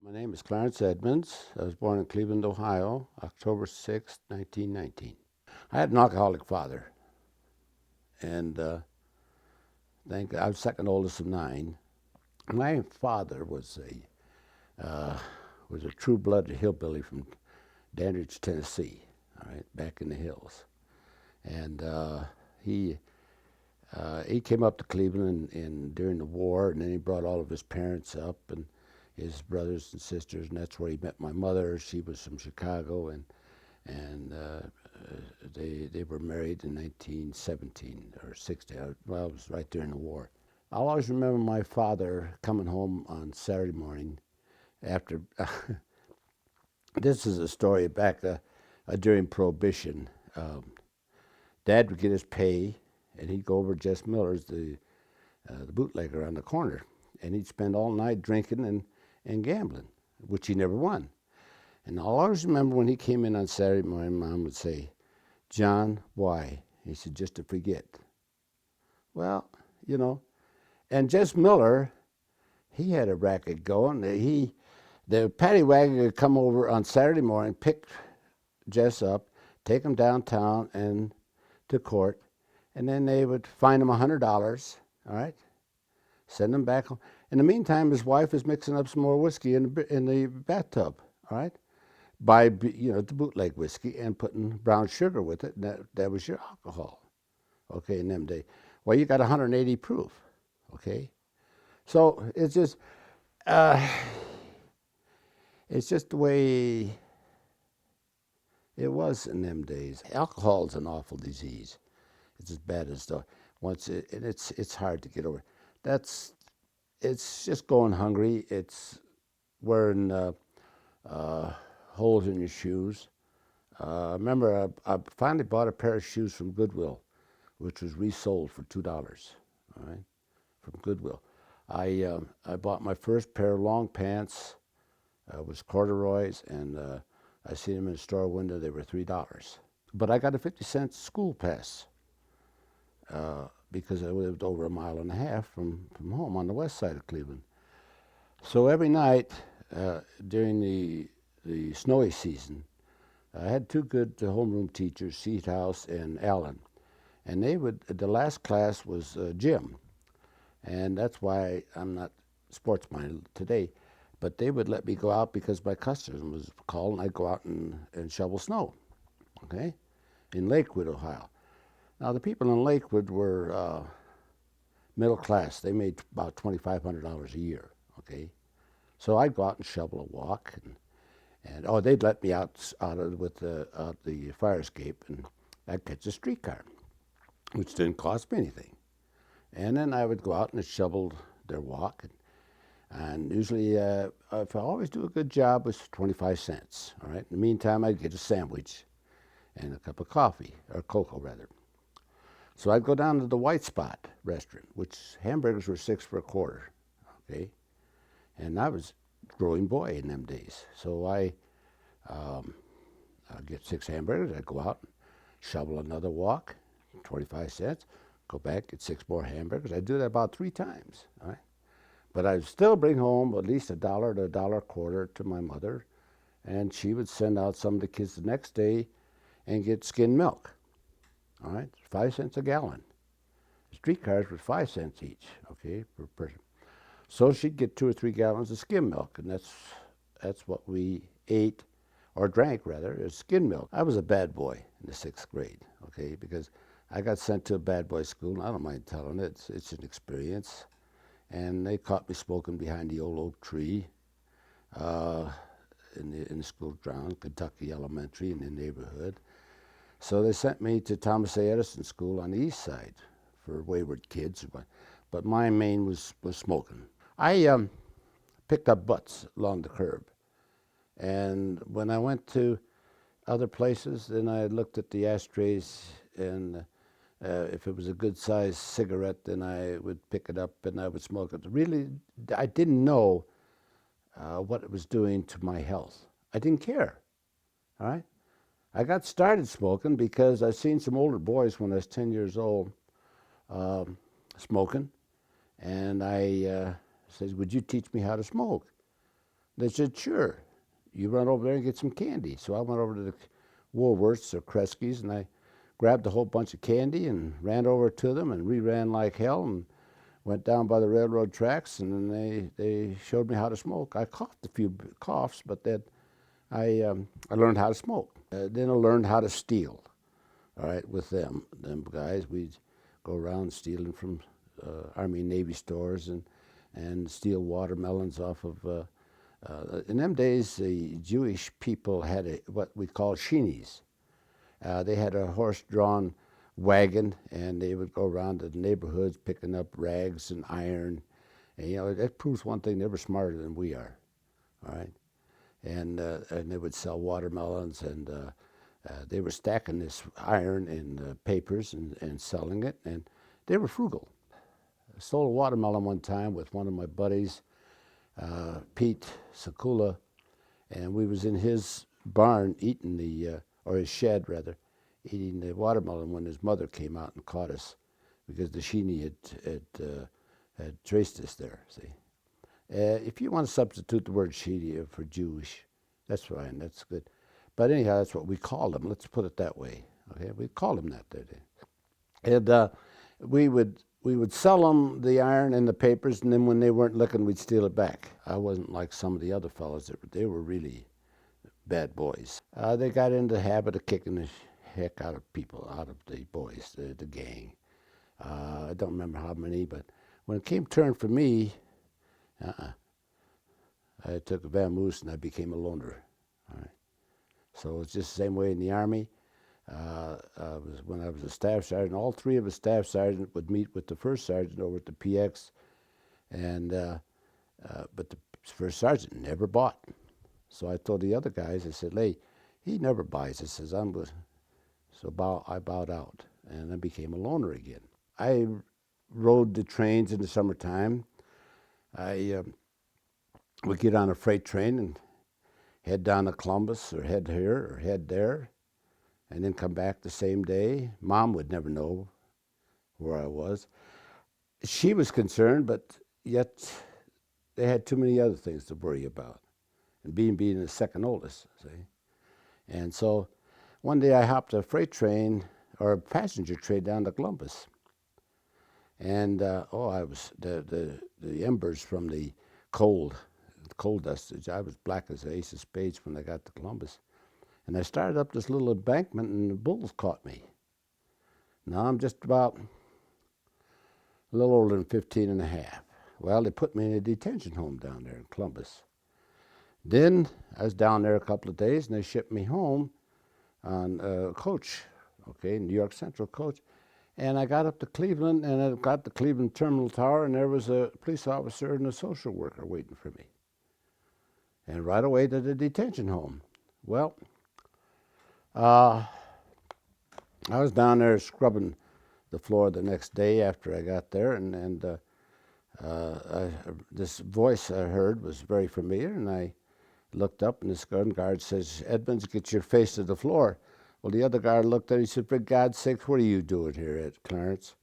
My name is Clarence Edmonds. I was born in Cleveland, Ohio, October 6th, 1919. I had an alcoholic father, and I was second oldest of nine. My father was a true-blooded hillbilly from Dandridge, Tennessee. All right, back in the hills, and he came up to Cleveland during the war, and then he brought all of his parents up and his brothers and sisters, and that's where he met my mother. She was from Chicago, and they were married in 1917 or 60. Well, it was right during the war. I'll always remember my father coming home on Saturday morning after. This is a story back during Prohibition. Dad would get his pay, and he'd go over to Jess Miller's, the bootlegger on the corner, and he'd spend all night drinking and gambling, which he never won. And I'll always remember when he came in on Saturday morning, Mom would say, "John, why?" He said, "Just to forget." Well, you know, and Jess Miller, he had a racket going. The paddy wagon would come over on Saturday morning, pick Jess up, take him downtown and to court, and then they would fine him $100. All right, send him back home. In the meantime, his wife is mixing up some more whiskey in the bathtub. All right, by the bootleg whiskey and putting brown sugar with it. And that was your alcohol. Okay, in them days. Well, you got 180 proof. Okay, so uh, it's just the way it was in them days. Alcohol is an awful disease. It's as bad as the it's hard to get over. That's it's just going hungry. It's wearing uh, holes in your shoes. I remember I finally bought a pair of shoes from Goodwill, which was resold for $2. All right, from Goodwill. I bought my first pair of long pants. Was corduroys, and I seen them in the store window. They were $3. But I got a 50-cent school pass because I lived over a mile and a half from home on the west side of Cleveland. So every night during the snowy season, I had two good homeroom teachers, Seat House and Allen, and the last class was gym, and that's why I'm not sports minded today. But they would let me go out because my customer was called, and I'd go out and shovel snow, okay, in Lakewood, Ohio. Now the people in Lakewood were middle class. They made about $2,500 a year, okay. So I'd go out and shovel a walk, and they'd let me out the fire escape, and I'd catch a streetcar, which didn't cost me anything. And then I would go out and shovel their walk, and usually, if I always do a good job, it was 25 cents. All right. In the meantime, I'd get a sandwich and a cup of coffee, or cocoa rather. So I'd go down to the White Spot restaurant, which hamburgers were 6 for a quarter. Okay. And I was a growing boy in them days. So I'd get 6 hamburgers. I'd go out and shovel another walk, 25 cents. Go back, get 6 more hamburgers. I'd do that about 3 times. All right. But I'd still bring home at least $1 to $1.25 to my mother, and she would send out some of the kids the next day and get skim milk. All right, 5 cents a gallon. Streetcars were 5 cents each, okay, per person. So she'd get 2 or 3 gallons of skim milk, and that's what we ate, or drank rather, is skim milk. I was a bad boy in the 6th grade, okay, because I got sent to a bad boy school, and I don't mind telling it. It's an experience. And they caught me smoking behind the old oak tree uh, in the school grounds, Kentucky Elementary in the neighborhood. So they sent me to Thomas A. Edison School on the east side for wayward kids. But my main was smoking. I picked up butts along the curb. And when I went to other places, then I looked at the ashtrays, and if it was a good sized cigarette, then I would pick it up and I would smoke it. Really, I didn't know what it was doing to my health. I didn't care. All right. I got started smoking because I seen some older boys when I was 10 years old smoking, and I said, "Would you teach me how to smoke?" They said, sure, you run over there and get some candy. So I went over to the Woolworths or Kresge's, and I grabbed a whole bunch of candy and ran over to them, and we ran like hell and went down by the railroad tracks, and then they showed me how to smoke. I coughed a few coughs, but then I learned how to smoke. Then I learned how to steal. All right, with them guys, we'd go around stealing from Army and Navy stores and steal watermelons off of. In them days, the Jewish people had what we call sheenies. They had a horse-drawn wagon, and they would go around to the neighborhoods picking up rags and iron. And, you know, that proves one thing: they're never smarter than we are. All right, and they would sell watermelons, and they were stacking this iron in papers and selling it, and they were frugal. I stole a watermelon one time with one of my buddies, Pete Sakula, and we was in his barn eating or his shed rather, eating the watermelon when his mother came out and caught us because the sheenie had traced us there, see. If you want to substitute the word sheenie for Jewish, that's fine, that's good. But anyhow, that's what we called them. Let's put it that way. Okay, we called them that day. And we would sell them the iron and the papers, and then when they weren't looking, we'd steal it back. I wasn't like some of the other fellows. They were really bad boys. They got into the habit of kicking the heck out of people, out of the boys, the gang. I don't remember how many, but when it came turn for me, I took a vamoose and I became a loner. All right. So it's just the same way in the Army. When I was a staff sergeant, all three of the staff sergeants would meet with the first sergeant over at the PX, but the first sergeant never bought. So I told the other guys, I said, "Hey, he never buys." I says, "I'm good." So I bowed out, and I became a loner again. I rode the trains in the summertime. I would get on a freight train and head down to Columbus or head here or head there, and then come back the same day. Mom would never know where I was. She was concerned, but yet they had too many other things to worry about, and being the second oldest, see. And so one day I hopped a freight train or a passenger train down to Columbus, and I was the embers from the coal dustage. I was black as an ace of spades when I got to Columbus. And I started up this little embankment, and the bulls caught me. Now I'm just about a little older than 15 and a half. Well, they put me in a detention home down there in Columbus. Then I was down there a couple of days, and they shipped me home on a coach, okay, New York Central coach. And I got up to Cleveland, and I got to Cleveland Terminal Tower, and there was a police officer and a social worker waiting for me. And right away to the detention home. Well, I was down there scrubbing the floor the next day after I got there, and this voice I heard was very familiar, and I looked up, and this gun guard says, "Edmonds, get your face to the floor." Well, the other guard looked at him, he said, "For God's sake, what are you doing here at Clarence?"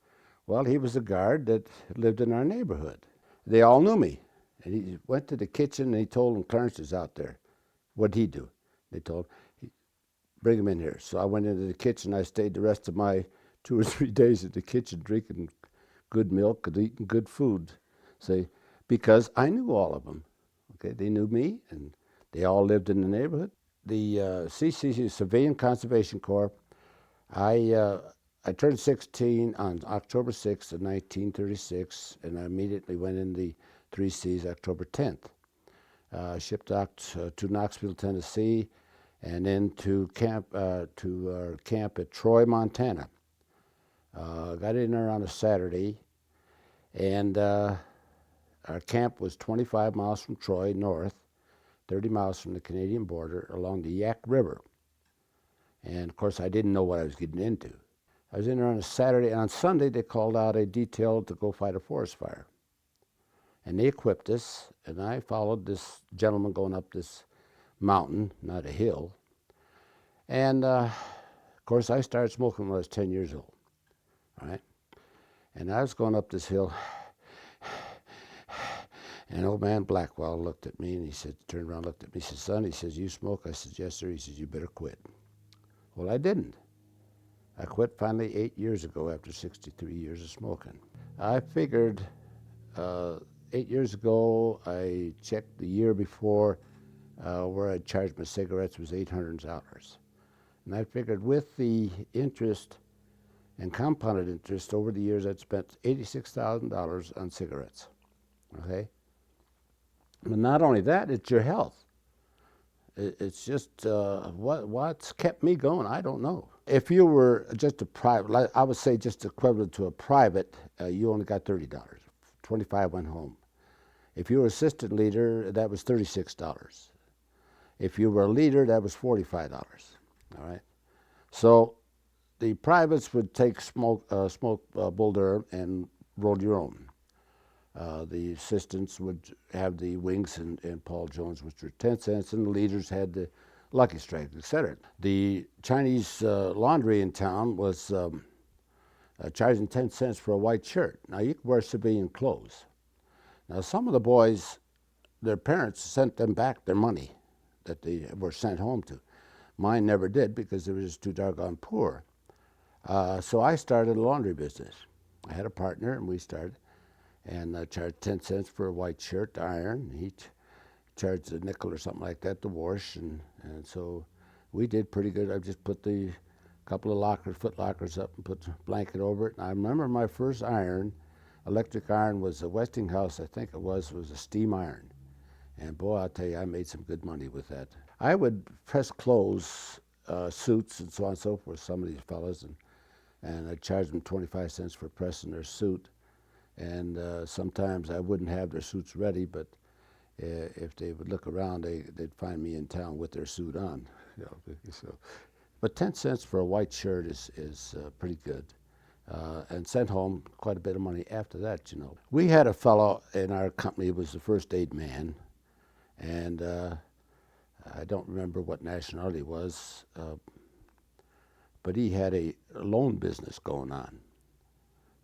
Well, he was a guard that lived in our neighborhood. They all knew me. And he went to the kitchen, and he told them Clarence is out there. What'd he do? They told him, "Bring him in here." So I went into the kitchen. I stayed the rest of my 2 or 3 days at the kitchen drinking good milk and eating good food. See, because I knew all of them. Okay, they knew me, and they all lived in the neighborhood. The CCC, Civilian Conservation Corps, I turned 16 on October 6th of 1936, and I immediately went in the 3Cs October 10th. Shipped out to Knoxville, Tennessee, and then to our camp at Troy, Montana. Got in there on a Saturday, and our camp was 25 miles from Troy north, 30 miles from the Canadian border along the Yak River. And of course, I didn't know what I was getting into. I was in there on a Saturday, and on Sunday they called out a detail to go fight a forest fire. And they equipped us, and I followed this gentleman going up this mountain, not a hill. And of course, I started smoking when I was 10 years old, all right? And I was going up this hill, And old man Blackwell looked at me and he said, turned around, looked at me, he said, son, he says, you smoke? I said, yes, sir. He says, you better quit. Well, I didn't. I quit finally 8 years ago after 63 years of smoking. I figured 8 years ago, I checked the year before where I charged my cigarettes was $800. And I figured with the interest and compounded interest over the years, I'd spent $86,000 on cigarettes, okay? But not only that, it's your health. It's just what's kept me going, I don't know. If you were just a private, I would say just equivalent to a private, you only got $30. 25 went home. If you were assistant leader, that was $36. If you were a leader, that was $45, all right? So the privates would take smoke Bull Durham and roll your own. The assistants would have the wings and Paul Jones, which were 10 cents, and the leaders had the Lucky Strike, etc. The Chinese laundry in town was charging 10 cents for a white shirt. Now, you could wear civilian clothes. Now, some of the boys, their parents sent them back their money that they were sent home to. Mine never did because they were just too doggone poor. So I started a laundry business. I had a partner, and we started. And I charged 10 cents for a white shirt to iron. He charged a nickel or something like that to wash. And so we did pretty good. I just put the couple of foot lockers up and put a blanket over it. And I remember my first iron, electric iron, was a Westinghouse, I think it was a steam iron. And boy, I'll tell you, I made some good money with that. I would press clothes, suits and so on and so forth, some of these fellas, and I'd charge them 25 cents for pressing their suit. And sometimes I wouldn't have their suits ready, but if they would look around, they'd find me in town with their suit on. You know, so. But 10 cents for a white shirt is pretty good. And sent home quite a bit of money after that, you know. We had a fellow in our company who was the first aid man, and I don't remember what nationality he was, but he had a loan business going on.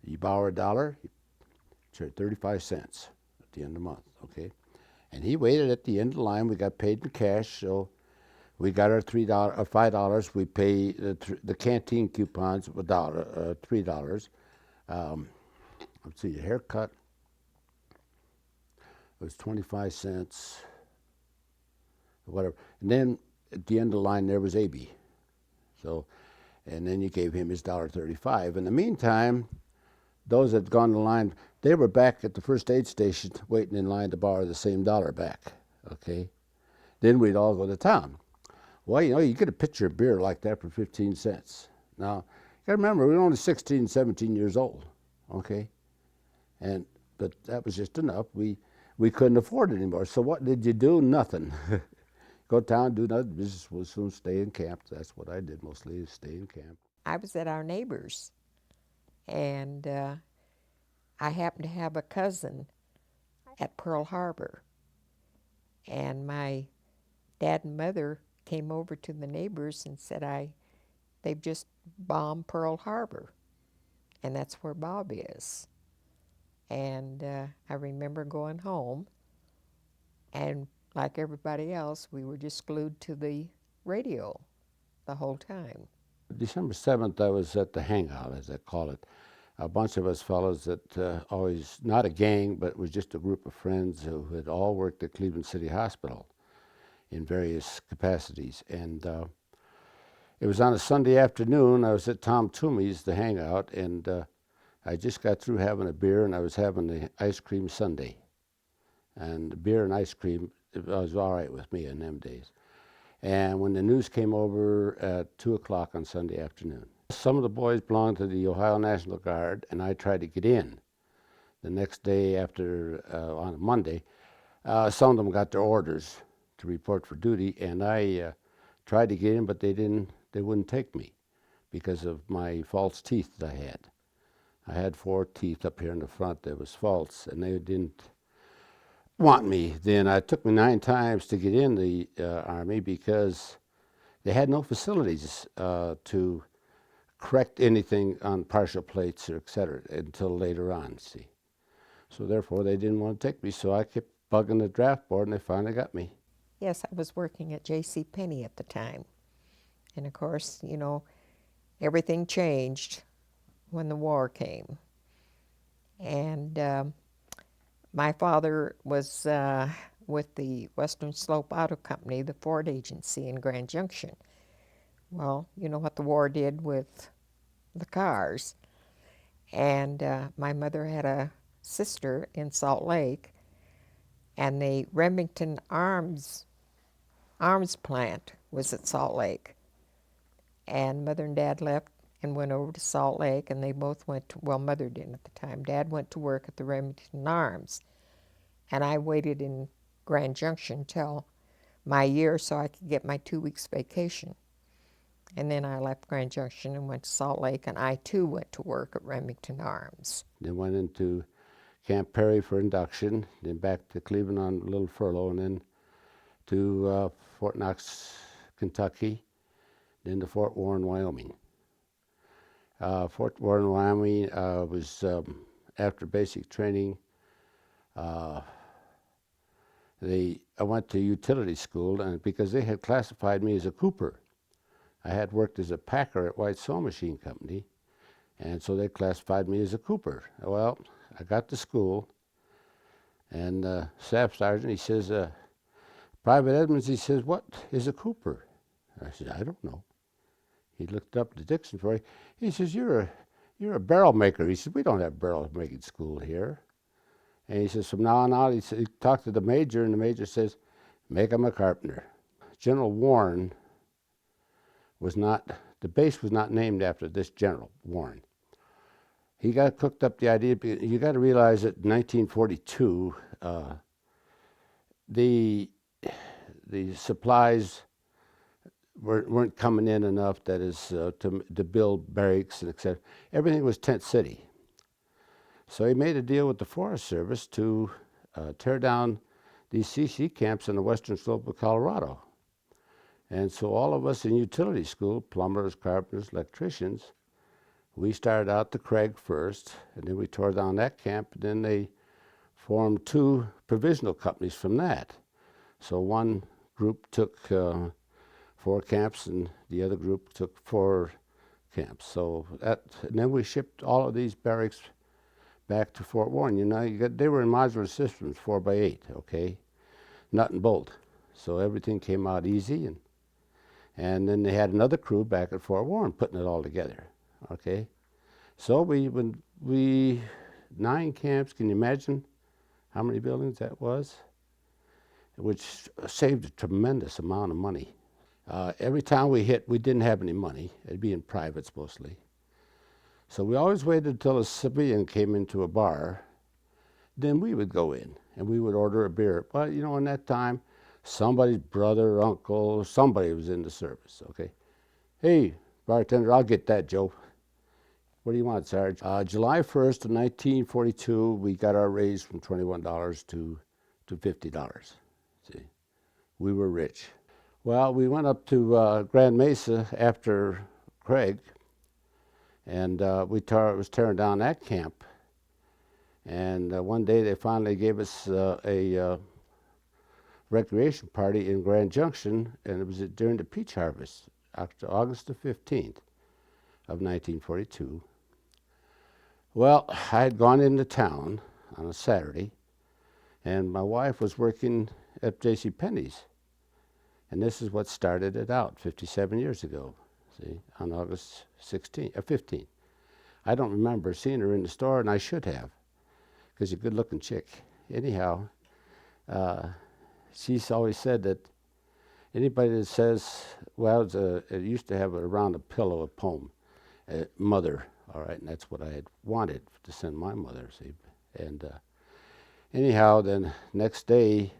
You borrow $1, charged 35 cents at the end of the month, okay? And he waited at the end of the line. We got paid in cash, so we got our $5. We pay the canteen coupons of $3. Let's see, a haircut was 25 cents, whatever. And then at the end of the line there was AB. So, and then you gave him his $1.35. In the meantime, those that had gone to the line, they were back at the first aid station waiting in line to borrow the same dollar back, okay? Then we'd all go to town. Well, you know, you get a pitcher of beer like that for 15 cents. Now, you gotta remember, we were only 16, 17 years old, okay? But that was just enough. We couldn't afford it anymore. So what did you do? Nothing. Go to town, do nothing. Business was soon stay in camp. That's what I did mostly, is stay in camp. I was at our neighbor's, and I happened to have a cousin at Pearl Harbor, and my dad and mother came over to the neighbors and said, they've just bombed Pearl Harbor, and that's where Bob is. And I remember going home, and like everybody else, we were just glued to the radio the whole time. December 7th, I was at the hangout, as I call it. A bunch of us fellows that always, not a gang, but it was just a group of friends who had all worked at Cleveland City Hospital in various capacities. And it was on a Sunday afternoon. I was at Tom Toomey's, the hangout, and I just got through having a beer, and I was having the ice cream sundae. And beer and ice cream, it was all right with me in them days. And when the news came over at 2 o'clock on Sunday afternoon, some of the boys belonged to the Ohio National Guard, and I tried to get in. The next day after, on a Monday, some of them got their orders to report for duty, and I tried to get in, but they wouldn't take me because of my false teeth that I had. I had 4 teeth up here in the front that was false, and they didn't want me. Then it took me 9 times to get in the Army because they had no facilities to correct anything on partial plates or et cetera until later on, see. So therefore they didn't want to take me, so I kept bugging the draft board, and they finally got me. Yes, I was working at J.C. Penney at the time. And of course, you know, everything changed when the war came. And my father was with the Western Slope Auto Company, the Ford agency in Grand Junction. Well, you know what the war did with the cars. And my mother had a sister in Salt Lake, and the Remington arms plant was at Salt Lake. And Mother and Dad left and went over to Salt Lake, and they both went to, well, Mother didn't at the time. Dad went to work at the Remington Arms, and I waited in Grand Junction till my year so I could get my 2 weeks vacation. And then I left Grand Junction and went to Salt Lake, and I too went to work at Remington Arms. Then went into Camp Perry for induction, then back to Cleveland on a little furlough, and then to Fort Knox, Kentucky, then to Fort Warren, Wyoming. Fort Warren, Wyoming was after basic training. I went to utility school, and because they had classified me as a cooper. I had worked as a packer at White Sewing Machine Company, and so they classified me as a cooper. Well, I got to school, and staff sergeant, he says, Private Edmonds, he says, what is a cooper? I said, I don't know. He looked up the dictionary. He says, you're a barrel maker. He said, we don't have barrel making school here. And he says, from now on out, he talked to the major, and the major says, make him a carpenter. General Warren was not, the base was not named after this General Warren. He got cooked up the idea, you got to realize that in 1942, the supplies weren't coming in enough, that is, to build barracks and etc. Everything was tent city. So he made a deal with the Forest Service to tear down these CC camps on the western slope of Colorado. And so all of us in utility school, plumbers, carpenters, electricians, we started out the Craig first, and then we tore down that camp, and then they formed 2 provisional companies from that. So one group took 4 camps, and the other group took 4 camps. So that, and then we shipped all of these barracks back to Fort Warren. You know, they were in modular systems, 4x8, okay, nut and bolt. So everything came out easy, and then they had another crew back at Fort Warren putting it all together, okay. So we 9 camps. Can you imagine how many buildings that was? Which saved a tremendous amount of money. Every time we hit, we didn't have any money. It'd be in privates mostly. So we always waited until a civilian came into a bar. Then we would go in and we would order a beer. But you know, in that time, somebody's brother, uncle, somebody was in the service, okay? Hey, bartender, I'll get that, Joe. What do you want, Sarge? July 1st of 1942, we got our raise from $21 to $50. See, we were rich. Well, we went up to Grand Mesa after Craig, and was tearing down that camp. And one day they finally gave us a recreation party in Grand Junction, and it was during the peach harvest, August the 15th of 1942. Well, I had gone into town on a Saturday, and my wife was working at J.C. Penney's. And this is what started it out 57 years ago, see, on August 15th. I don't remember seeing her in the store, and I should have, because she's a good-looking chick. Anyhow, she's always said that anybody that says, well, it used to have around a pillow a poem, mother, all right, and that's what I had wanted to send my mother, see. And anyhow, then next day,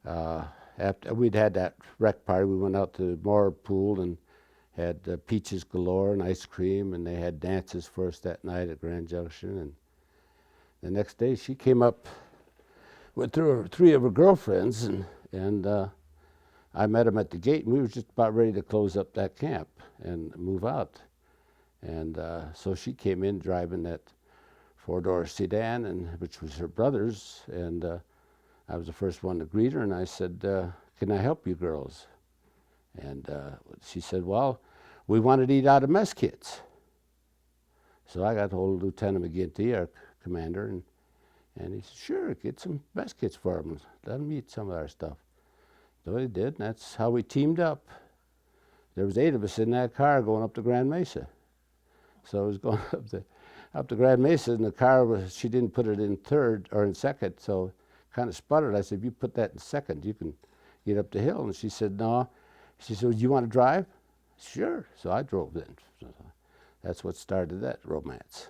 after we'd had that rec party, we went out to Moore Pool and had peaches galore and ice cream, and they had dances for us that night at Grand Junction. And the next day, she came up with 3 of her girlfriends, and I met them at the gate, and we were just about ready to close up that camp and move out. And so she came in driving that 4-door sedan, which was her brother's, and I was the first one to greet her, and I said, can I help you girls? And she said, well, we wanted to eat out of mess kits. So I got hold of Lieutenant McGinty, our commander, and he said, sure, get some mess kits for them. Let them eat some of our stuff. So he did, and that's how we teamed up. There was 8 of us in that car going up to Grand Mesa. So I was going up to Grand Mesa, and the car was, she didn't put it in third or in second, so kind of sputtered. I said, if you put that in second, you can get up the hill. And she said, no. She said, you want to drive? Sure. So I drove then. So that's what started that romance.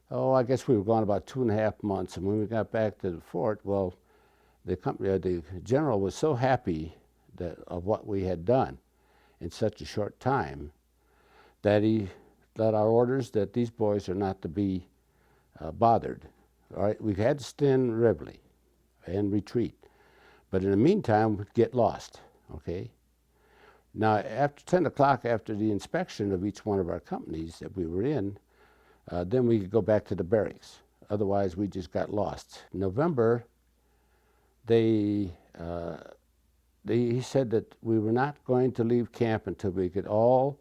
Oh, I guess we were gone about 2.5 months, and when we got back to the fort, well, the company, the general was so happy of what we had done in such a short time that he let out orders that these boys are not to be bothered. All right, we had to stand Reveille and retreat, but in the meantime, we'd get lost. Okay. Now, after 10 o'clock, after the inspection of each one of our companies that we were in, then we could go back to the barracks. Otherwise, we just got lost. In November, he said that we were not going to leave camp until we could all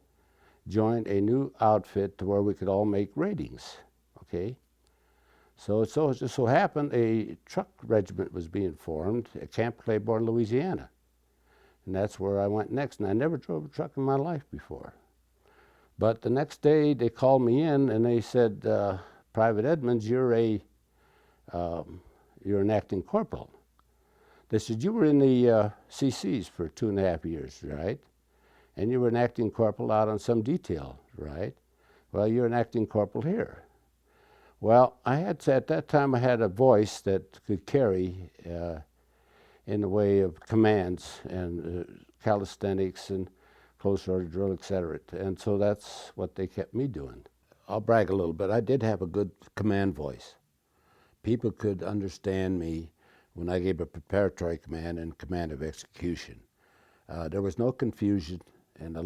join a new outfit to where we could all make ratings. Okay. So it just so happened a truck regiment was being formed at Camp Claiborne, Louisiana. And that's where I went next. And I never drove a truck in my life before. But the next day they called me in and they said, Private Edmonds, you're an acting corporal. They said, you were in the CCs for 2.5 years, right? And you were an acting corporal out on some detail, right? Well, you're an acting corporal here. Well, at that time I had a voice that could carry in the way of commands and calisthenics and close order drill, etc. And so that's what they kept me doing. I'll brag a little bit. I did have a good command voice. People could understand me when I gave a preparatory command and command of execution. There was no confusion, and I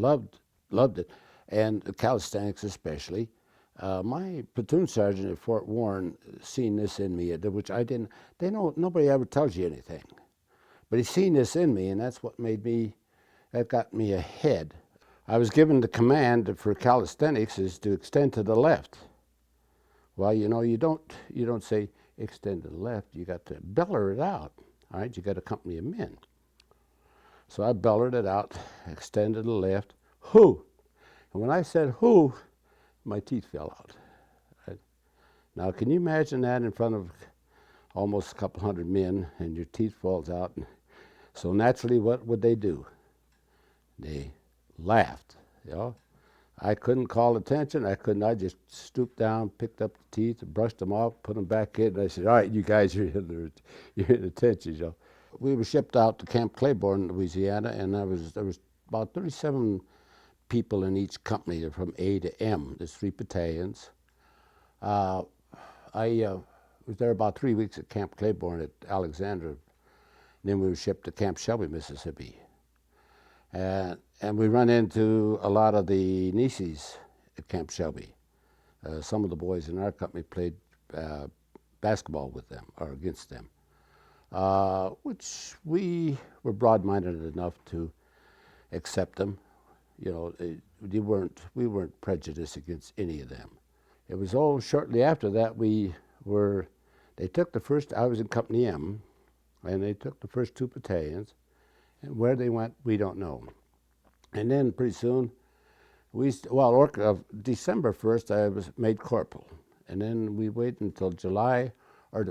loved it, and calisthenics especially. My platoon sergeant at Fort Warren seen this in me, which I didn't. Nobody ever tells you anything, but he seen this in me, and that's what that got me ahead. I was given the command for calisthenics is to extend to the left. Well, you don't say extend to the left. You got to beller it out. All right, you got a company of men. So I bellered it out, extend to the left, hoo. And when I said hoo, my teeth fell out. Right? Now, can you imagine that in front of almost a couple hundred men and your teeth falls out? So naturally, what would they do? They laughed. I couldn't call attention. I just stooped down, picked up the teeth, brushed them off, put them back in, and I said, all right, you guys are in attention. We were shipped out to Camp Claiborne, Louisiana, and there was about 37 people in each company from A to M. There's 3 battalions. I was there about 3 weeks at Camp Claiborne at Alexandria. Then we were shipped to Camp Shelby, Mississippi. And we run into a lot of the nieces at Camp Shelby. Some of the boys in our company played basketball with them or against them, which we were broad-minded enough to accept them. We weren't prejudiced against any of them. It was shortly after that they took the first, I was in Company M, and they took the first 2 battalions, and where they went, we don't know. And then pretty soon, December 1st, I was made corporal. And then we waited until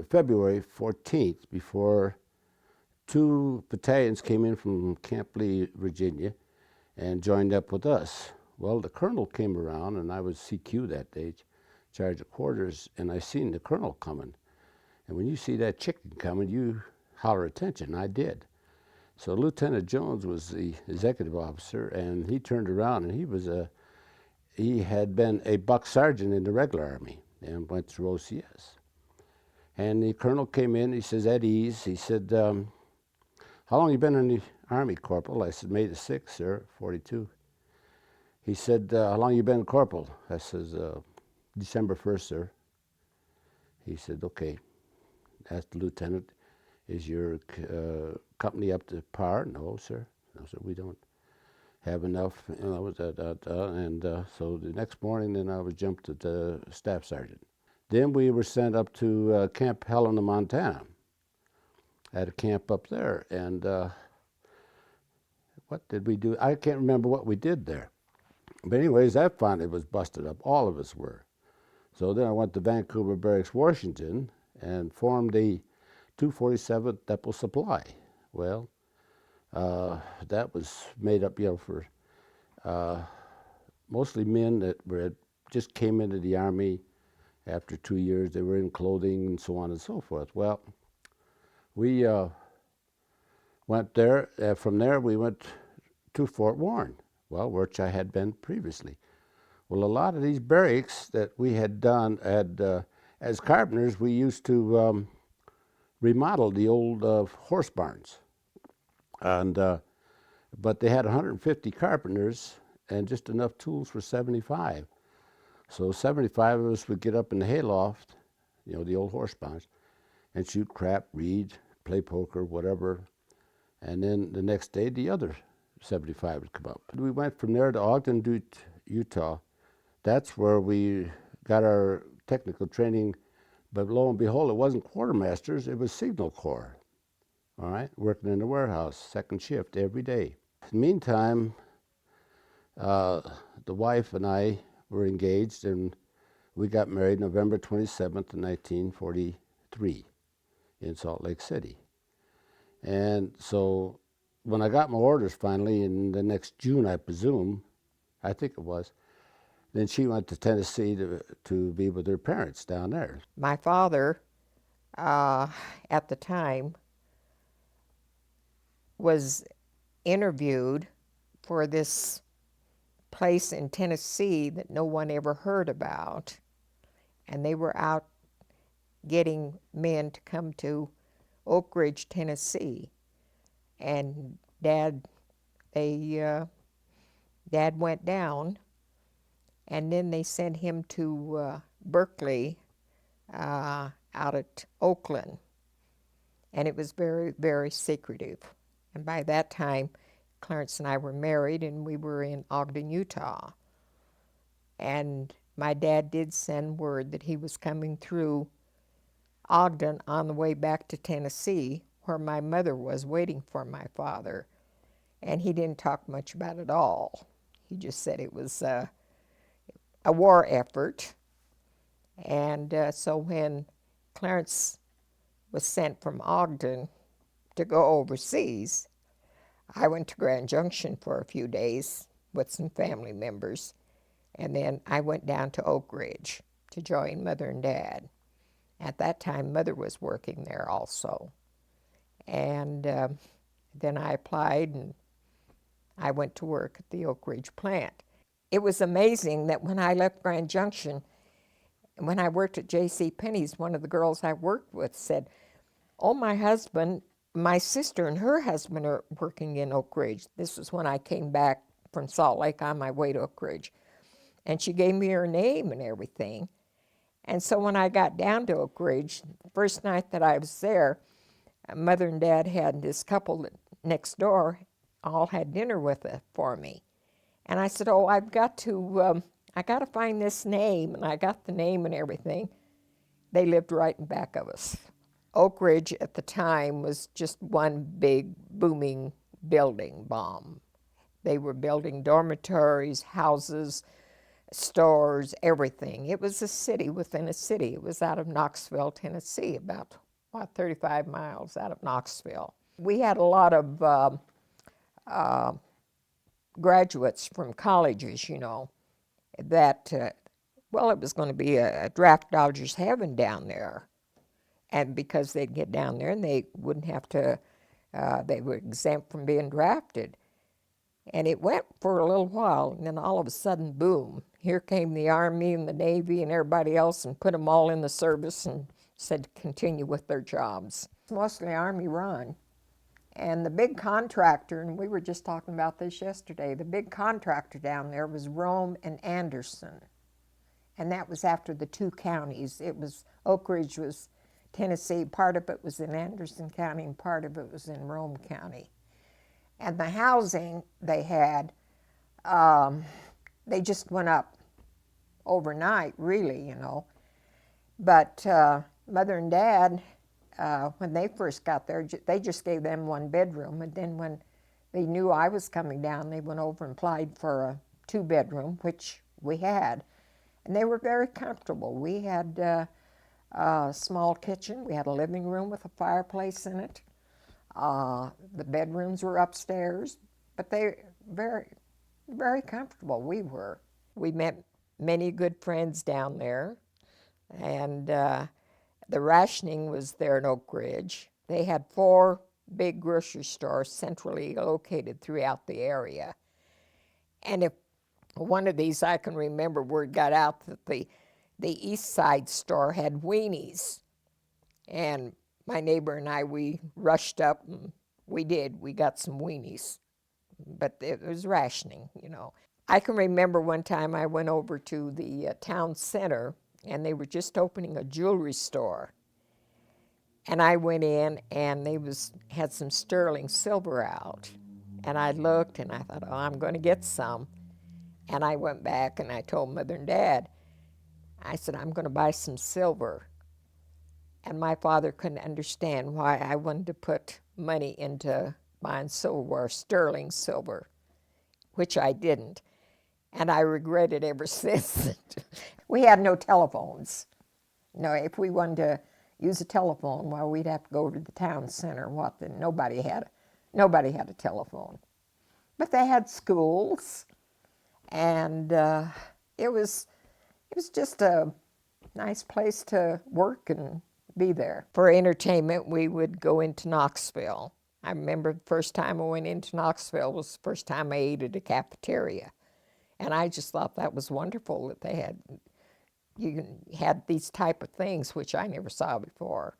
February 14th before 2 battalions came in from Camp Lee, Virginia, and joined up with us. Well, the colonel came around, and I was CQ that day, charge of quarters, and I seen the colonel coming. And when you see that chicken coming, you holler attention. I did. So Lieutenant Jones was the executive officer, and he turned around, and he had been a buck sergeant in the regular army and went through OCS. And the colonel came in, he says, at ease, he said, how long you been in the Army, Corporal? I said, May the 6th, sir, 42. He said, how long you been corporal? I says, December 1st, sir. He said, okay. Asked the lieutenant, Is your company up to par? No, sir. No, sir, we don't have enough. And so the next morning, then I was jumped to the staff sergeant. Then we were sent up to Camp Helena, Montana. I had a camp up there, and what did we do? I can't remember what we did there. But anyways, that finally was busted up. All of us were. So then I went to Vancouver Barracks, Washington, and formed the 247th Depot Supply. Well, that was made up, for mostly men that just came into the Army after 2 years. They were in clothing and so on and so forth. Well, we went there. From there, we went to Fort Warren, which I had been previously. Well, a lot of these barracks that we had done as carpenters, we used to remodel the old horse barns, and but they had 150 carpenters and just enough tools for 75. So 75 of us would get up in the hayloft, the old horse barns, and shoot crap, read, play poker, whatever. And then the next day, the other 75 would come up. We went from there to Ogden, Utah. That's where we got our technical training. But lo and behold, it wasn't quartermasters, it was signal corps. All right, working in the warehouse, second shift every day. In the meantime, the wife and I were engaged, and we got married November 27th, 1943 in Salt Lake City. And so when I got my orders finally in the next June, I presume, I think it was, then she went to Tennessee to be with her parents down there. My father, at the time, was interviewed for this place in Tennessee that no one ever heard about. And they were out getting men to come to Oak Ridge, Tennessee. And Dad went down, and then they sent him to Berkeley out at Oakland. And it was very, very secretive. And by that time, Clarence and I were married, and we were in Ogden, Utah. And my dad did send word that he was coming through Ogden on the way back to Tennessee, where my mother was waiting for my father. And he didn't talk much about it all. He just said it was a war effort. And so when Clarence was sent from Ogden to go overseas, I went to Grand Junction for a few days with some family members, and then I went down to Oak Ridge to join Mother and Dad. At that time, Mother was working there also. And then I applied, and I went to work at the Oak Ridge plant. It was amazing that when I left Grand Junction, when I worked at J.C. Penney's, one of the girls I worked with said, "Oh, my sister and her husband are working in Oak Ridge." This was when I came back from Salt Lake on my way to Oak Ridge. And she gave me her name and everything. And so when I got down to Oak Ridge, the first night that I was there, Mother and Dad had this couple next door all had dinner for me. And I said, "Oh, I got to find this name," and I got the name and everything. They lived right in back of us. Oak Ridge at the time was just one big booming building bomb. They were building dormitories, houses, stores, everything. It was a city within a city. It was out of Knoxville, Tennessee, about 35 miles out of Knoxville. We had a lot of graduates from colleges, that, it was going to be a draft dodger's heaven down there. And because they'd get down there and they wouldn't have to, they were exempt from being drafted. And it went for a little while, and then all of a sudden, boom, here came the Army and the Navy and everybody else and put them all in the service and said to continue with their jobs. It's mostly Army run. And the big contractor, and we were just talking about this yesterday, the big contractor down there was Rome and Anderson. And that was after the two counties. Oak Ridge was Tennessee. Part of it was in Anderson County and part of it was in Rome County. And the housing they had, they just went up overnight, really, you know. But Mother and Dad, when they first got there, they just gave them one bedroom. And then when they knew I was coming down, they went over and applied for a 2-bedroom, which we had. And they were very comfortable. We had a small kitchen. We had a living room with a fireplace in it. The bedrooms were upstairs, but they very, very comfortable. We were. We met many good friends down there, and the rationing was there in Oak Ridge. They had 4 big grocery stores centrally located throughout the area. And if one of these, I can remember word got out that the East Side store had weenies. And my neighbor and I, we rushed up and we got some weenies. But it was rationing, you know. I can remember one time I went over to the town center and they were just opening a jewelry store. And I went in and they had some sterling silver out. And I looked and I thought, oh, I'm going to get some. And I went back and I told Mother and Dad, I said, I'm going to buy some silver. And my father couldn't understand why I wanted to put money into buying silverware, sterling silver, which I didn't. And I regret it ever since. We had no telephones. No, if we wanted to use a telephone, well, we'd have to go to the town center. Then nobody had a telephone. But they had schools, and it was just a nice place to work and be there. For entertainment, we would go into Knoxville. I remember the first time I went into Knoxville was the first time I ate at a cafeteria. And I just thought that was wonderful that you had these type of things, which I never saw before.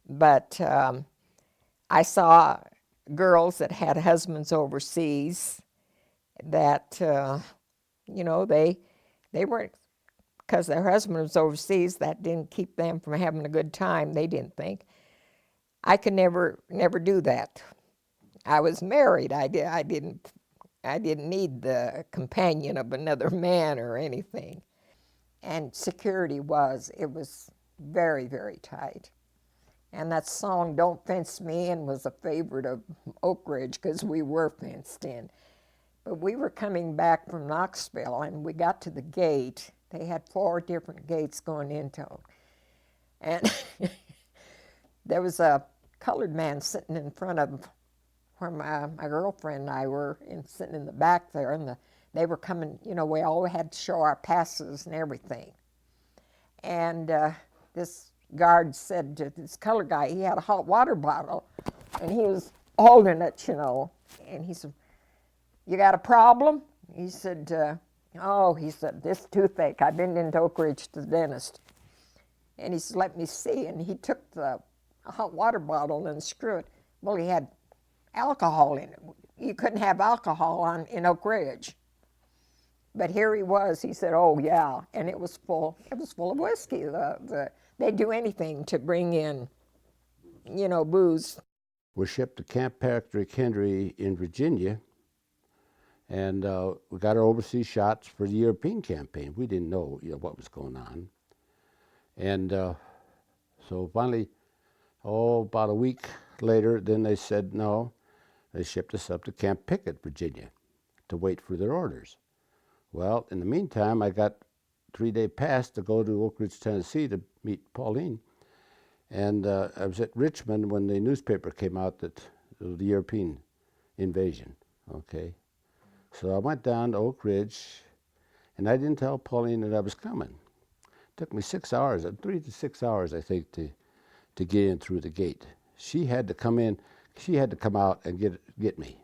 But I saw girls that had husbands overseas that, you know, they weren't, because their husband was overseas, that didn't keep them from having a good time, they didn't think. I could never do that. I was married. I didn't need the companion of another man or anything. And security was very, very tight. And that song, Don't Fence Me In, was a favorite of Oak Ridge because we were fenced in. But we were coming back from Knoxville and we got to the gate. They had 4 different gates going into them. And there was a colored man sitting in front of where my girlfriend and I were, sitting in the back there, and they were coming, you know, we all had to show our passes and everything. And this guard said to this colored guy, he had a hot water bottle, and he was holding it, you know, and he said, you got a problem? He said, oh, he said, this toothache, I've been into Oak Ridge to the dentist. And he said, let me see, and he took the hot water bottle and screwed it. Well, he had alcohol in it. You couldn't have alcohol in Oak Ridge. But here he was. He said, oh, yeah, and it was full of whiskey. They'd do anything to bring in, you know, booze. We're shipped to Camp Patrick Henry in Virginia, and we got our overseas shots for the European campaign. We didn't know, you know, what was going on. And so finally, about a week later, then they said no. They shipped us up to Camp Pickett, Virginia, to wait for their orders. Well, in the meantime, I got a 3-day pass to go to Oak Ridge, Tennessee to meet Pauline. And I was at Richmond when the newspaper came out that it was the European invasion, okay? So I went down to Oak Ridge, and I didn't tell Pauline that I was coming. It took me 6 hours, 3 to 6 hours, I think, to get in through the gate. She had to come in, she had to come out and get me.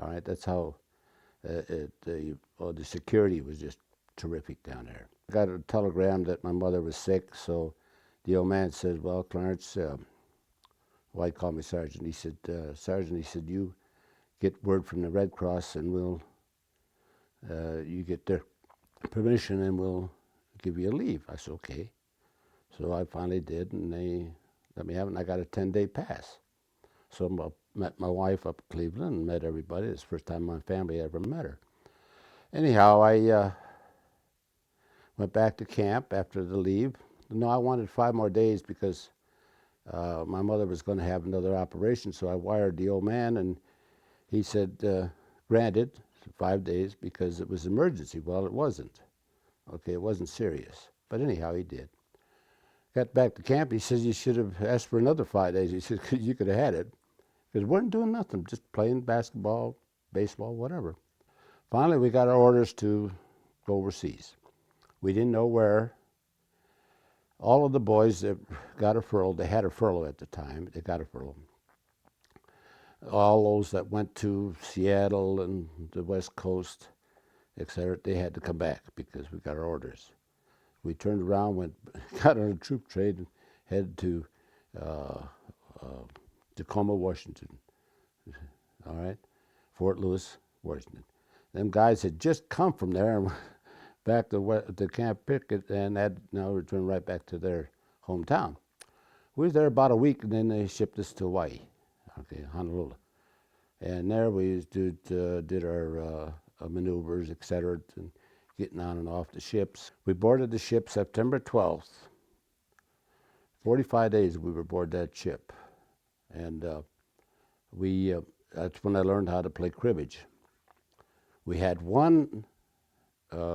All right, that's how the security was just terrific down there. I got a telegram that my mother was sick, so the old man said, well, Clarence, well, he called me Sergeant. He said, Sergeant, he said, you get word from the Red Cross and you get their permission and we'll give you a leave. I said, okay. So I finally did, and let me have it, and I got a 10-day pass. So I met my wife up in Cleveland and met everybody. It's the first time my family ever met her. Anyhow, I went back to camp after the leave. No, I wanted 5 more days because my mother was going to have another operation, so I wired the old man, and he said, granted, 5 days because it was emergency. Well, it wasn't. Okay, it wasn't serious. But anyhow, he did. Got back to camp. He says, you should have asked for another 5 days. He said, you could have had it. Because we weren't doing nothing, just playing basketball, baseball, whatever. Finally, we got our orders to go overseas. We didn't know where. All of the boys that got a furlough, they had a furlough at the time, they got a furlough. All those that went to Seattle and the West Coast, etc., they had to come back because we got our orders. We turned around, got on a troop train, and headed to Tacoma, Washington. All right, Fort Lewis, Washington. Them guys had just come from there and back to Camp Pickett, and had now returned right back to their hometown. We was there about a week, and then they shipped us to Hawaii, okay, Honolulu. And there we did our maneuvers, etc., and getting on and off the ships. We boarded the ship September 12th. 45 days we were aboard that ship. And that's when I learned how to play cribbage. We had one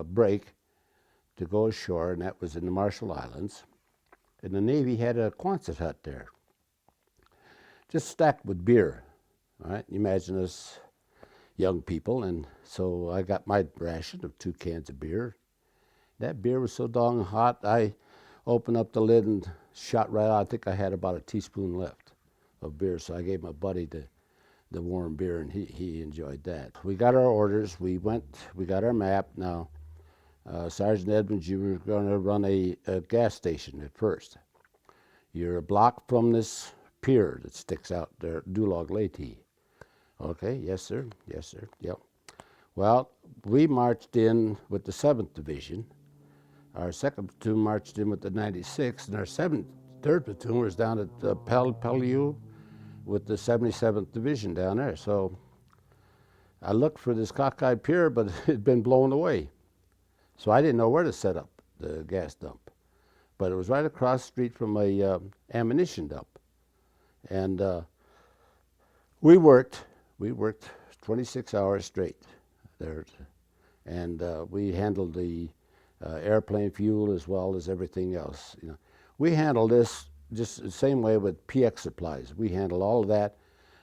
break to go ashore, and that was in the Marshall Islands. And the Navy had a Quonset hut there, just stacked with beer. All right, imagine us young people, and so I got my ration of 2 cans of beer. That beer was so dong hot, I opened up the lid and shot right out. I think I had about a teaspoon left of beer, so I gave my buddy the warm beer, and he enjoyed that. We got our orders. We got our map. Now, Sergeant Edmonds, you were going to run a gas station at first. You're a block from this pier that sticks out there, Dulag Leyte. Okay, yes, sir. Yes, sir. Yep. Well, we marched in with the 7th Division. Our 2nd platoon marched in with the 96th, and our 3rd platoon was down at Peliu with the 77th Division down there. So I looked for this cockeyed pier, but it had been blown away. So I didn't know where to set up the gas dump. But it was right across the street from a ammunition dump. And we worked 26 hours straight there. And we handled the airplane fuel as well as everything else. You know, we handled this just the same way with PX supplies. We handled all of that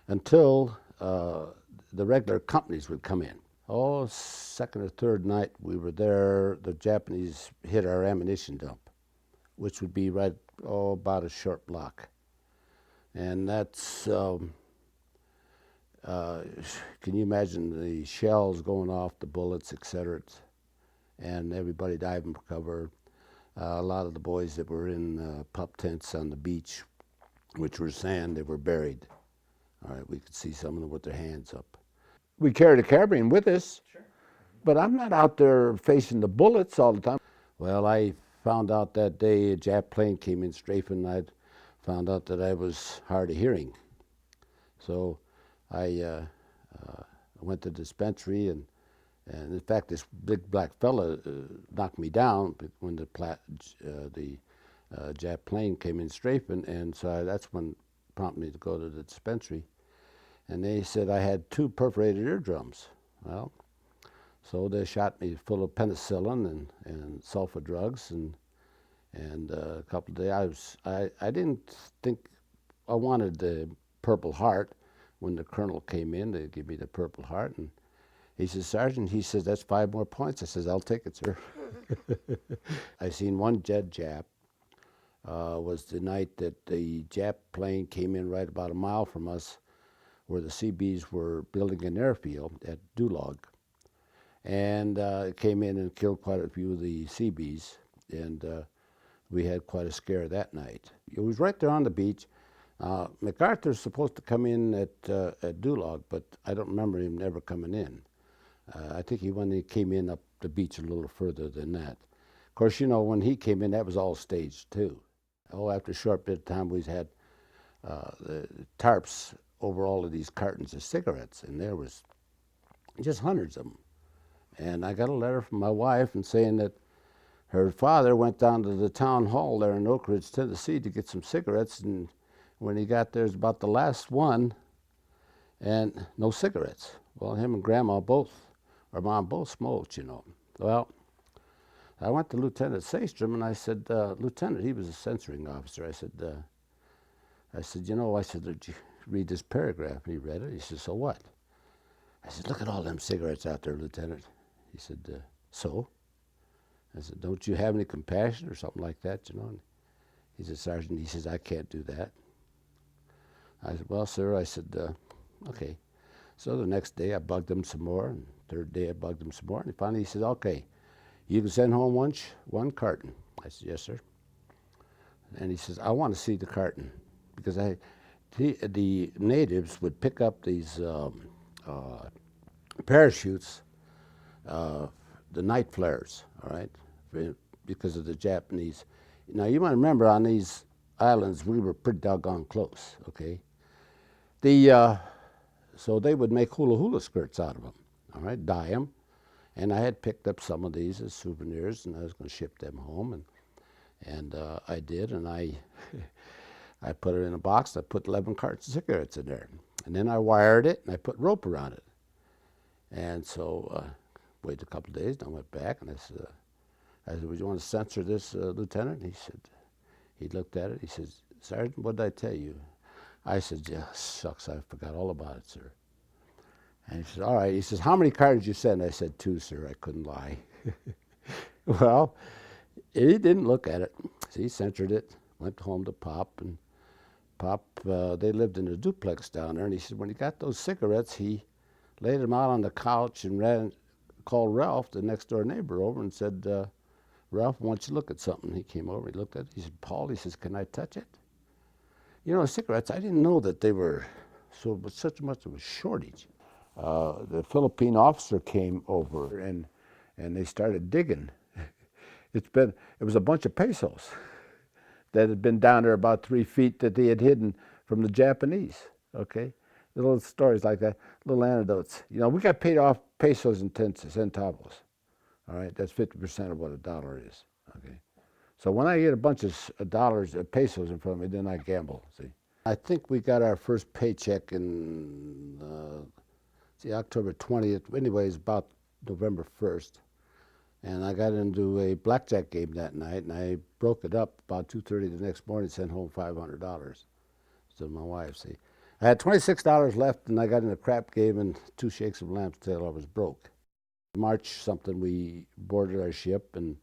until the regular companies would come in. Oh, 2nd or 3rd night we were there, the Japanese hit our ammunition dump, which would be right, about a short block. And that's, can you imagine the shells going off, the bullets, etc., and everybody diving for cover. A lot of the boys that were in pup tents on the beach, which were sand, they were buried. All right, we could see some of them with their hands up. We carried a carbine with us, sure, but I'm not out there facing the bullets all the time. Well, I found out that day a Jap plane came in strafing. I found out that I was hard of hearing. So I went to the dispensary, and in fact, this big black fella knocked me down when the Jap plane came in strafing, and so that's when prompted me to go to the dispensary. And they said I had 2 perforated eardrums. Well, so they shot me full of penicillin and sulfa drugs, and a couple of days I didn't think I wanted the Purple Heart. When the colonel came in, they gave me the Purple Heart, and he says, Sergeant, he says, that's 5 more points. I says, I'll take it, sir. I seen one dead Jap. Was the night that the Jap plane came in right about a mile from us, where the CBs were building an airfield at Dulag. And it came in and killed quite a few of the CBs, and we had quite a scare that night. It was right there on the beach. MacArthur's supposed to come in at Dulag, but I don't remember him never coming in. I think when he came in up the beach a little further than that. Of course, you know, when he came in, that was all staged too. Oh, after a short bit of time, we had the tarps over all of these cartons of cigarettes, and there was just hundreds of them. And I got a letter from my wife and saying that her father went down to the town hall there in Oak Ridge, Tennessee to get some cigarettes, and when he got there, it was about the last one, and no cigarettes. Well, him and Grandma both, or Mom both smoked, you know. Well, I went to Lieutenant Saystrom and I said, Lieutenant, he was a censoring officer. I said, you know, I said, did you read this paragraph? And he read it. He said, so what? I said, look at all them cigarettes out there, Lieutenant. He said, so? I said, don't you have any compassion or something like that, you know? And he said, Sergeant, he says, I can't do that. I said, well, sir, I said, okay. So the next day I bugged him some more, and third day I bugged him some more, and finally he said, okay, you can send home one carton. I said, yes, sir. And he says, I want to see the carton, because the natives would pick up these parachutes, the night flares, all right, because of the Japanese. Now, you might remember on these islands, we were pretty doggone close, okay? So they would make hula hula skirts out of them, all right, dye them. And I had picked up some of these as souvenirs, and I was going to ship them home, and I did, and I put it in a box. I put 11 cartons of cigarettes in there, and then I wired it, and I put rope around it. And so waited a couple of days, and I went back, and I said, would you want to censor this, Lieutenant? And he looked at it. He says, Sergeant, what did I tell you? I said, yeah, shucks, I forgot all about it, sir. And he said, all right. He says, how many cartons you send? I said, 2, sir. I couldn't lie. Well, he didn't look at it. So he censored it, went home to Pop, and Pop, they lived in a duplex down there, and he said when he got those cigarettes, he laid them out on the couch and called Ralph, the next door neighbor, over and said, Ralph, why don't you look at something? He came over, he looked at it, he said, Paul, he says, can I touch it? You know, cigarettes, I didn't know that they were such much of a shortage. The Philippine officer came over and they started digging. It was a bunch of pesos that had been down there about 3 feet that they had hidden from the Japanese, okay? Little stories like that, little anecdotes. You know, we got paid off pesos and centavos, all right? That's 50% of what a dollar is, okay? So when I get a bunch of pesos in front of me, then I gamble, see? I think we got our first paycheck in, October 20th. Anyways, about November 1st. And I got into a blackjack game that night, and I broke it up about 2:30 the next morning, sent home $500 to my wife, see. I had $26 left, and I got in a crap game and 2 shakes of lamps till I was broke. March something, we boarded our ship and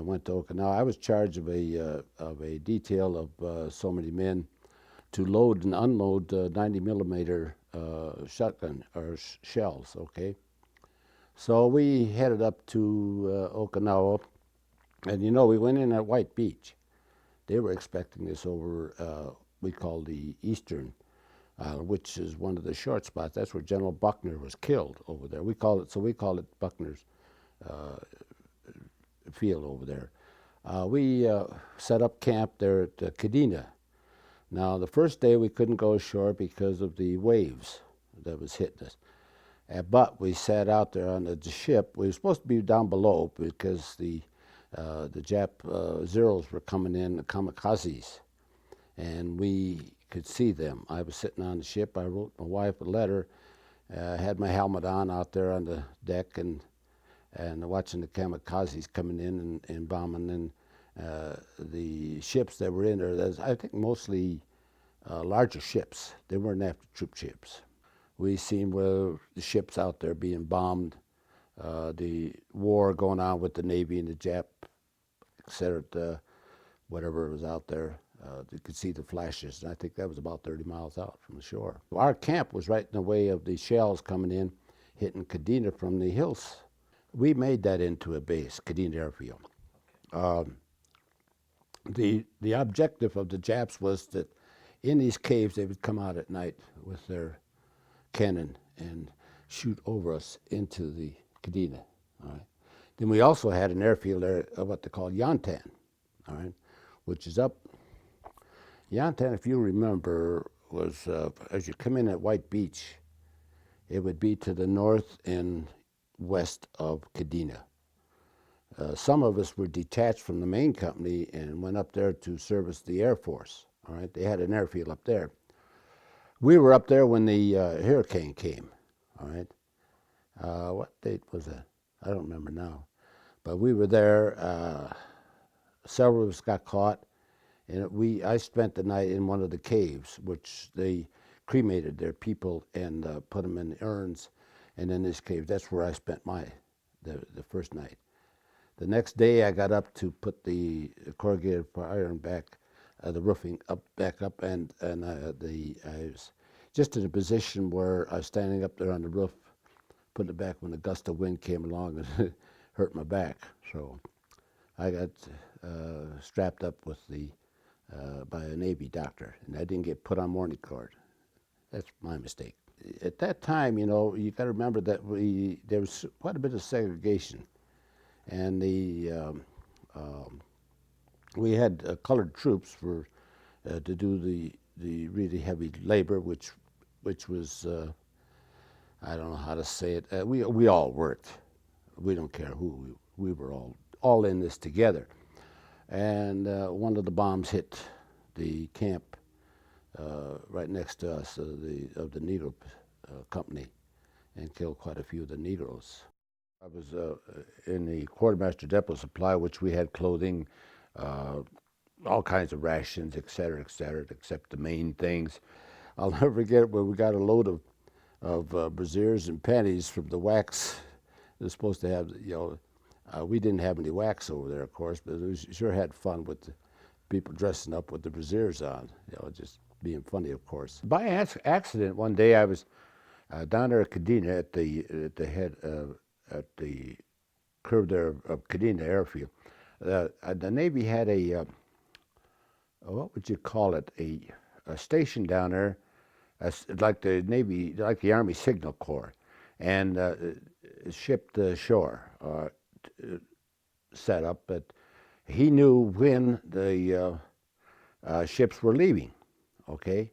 went to Okinawa. I was charged of a detail of so many men to load and unload 90 millimeter shotgun or shells, okay? So we headed up to Okinawa, and you know, we went in at White Beach. They were expecting us over, we call the Eastern, which is one of the short spots. That's where General Buckner was killed over there. We call it Buckner's field over there. We set up camp there at Kadena. Now, the first day we couldn't go ashore because of the waves that was hitting us. But we sat out there on the ship. We were supposed to be down below because the Jap Zeros were coming in, the kamikazes, and we could see them. I was sitting on the ship. I wrote my wife a letter, had my helmet on out there on the deck, and watching the kamikazes coming in and bombing. And the ships that were in there, there's, I think, mostly larger ships. They weren't after troop ships. We seen where the ships out there being bombed, the war going on with the Navy and the Jap, etc., whatever was out there. You could see the flashes, and I think that was about 30 miles out from the shore. Our camp was right in the way of the shells coming in, hitting Kadena from the hills. We made that into a base, Kadena Airfield. The objective of the Japs was that in these caves they would come out at night with their cannon and shoot over us into the Kadena. All right. Then we also had an airfield there of what they call Yantan, all right, which is up Yantan, if you remember, was as you come in at White Beach, it would be to the north and west of Kadena. Some of us were detached from the main company and went up there to service the Air Force. All right, they had an airfield up there. We were up there when the hurricane came. All right, what date was that? I don't remember now, but we were there. Several of us got caught, and I spent the night in one of the caves, which they cremated their people and put them in urns, and in this cave, that's where I spent the first night. The next day, I got up to put the corrugated iron back, the roofing back up, and I was just in a position where I was standing up there on the roof, putting it back when a gust of wind came along and hurt my back. So I got strapped up with by a Navy doctor, and I didn't get put on morning cord. That's my mistake. At that time, you got to remember that there was quite a bit of segregation, and we had colored troops for to do the really heavy labor, which was I don't know how to say it. We all worked. We don't care who we were all in this together. And one of the bombs hit the camp right next to us of the Negro company and killed quite a few of the Negroes. I was in the quartermaster depot supply, which we had clothing, all kinds of rations, et cetera, except the main things. I'll never forget when we got a load of brassieres and panties from the wax. It was supposed to have, we didn't have any wax over there, of course, but we sure had fun with the people dressing up with the brassieres on, just being funny, of course. By accident, one day I was down there at Kadena at the head at the curve there of Kadena Airfield. The Navy had what would you call it? A station down there, like the Navy, like the Army Signal Corps, and shipped ashore set up. But he knew when the ships were leaving, okay?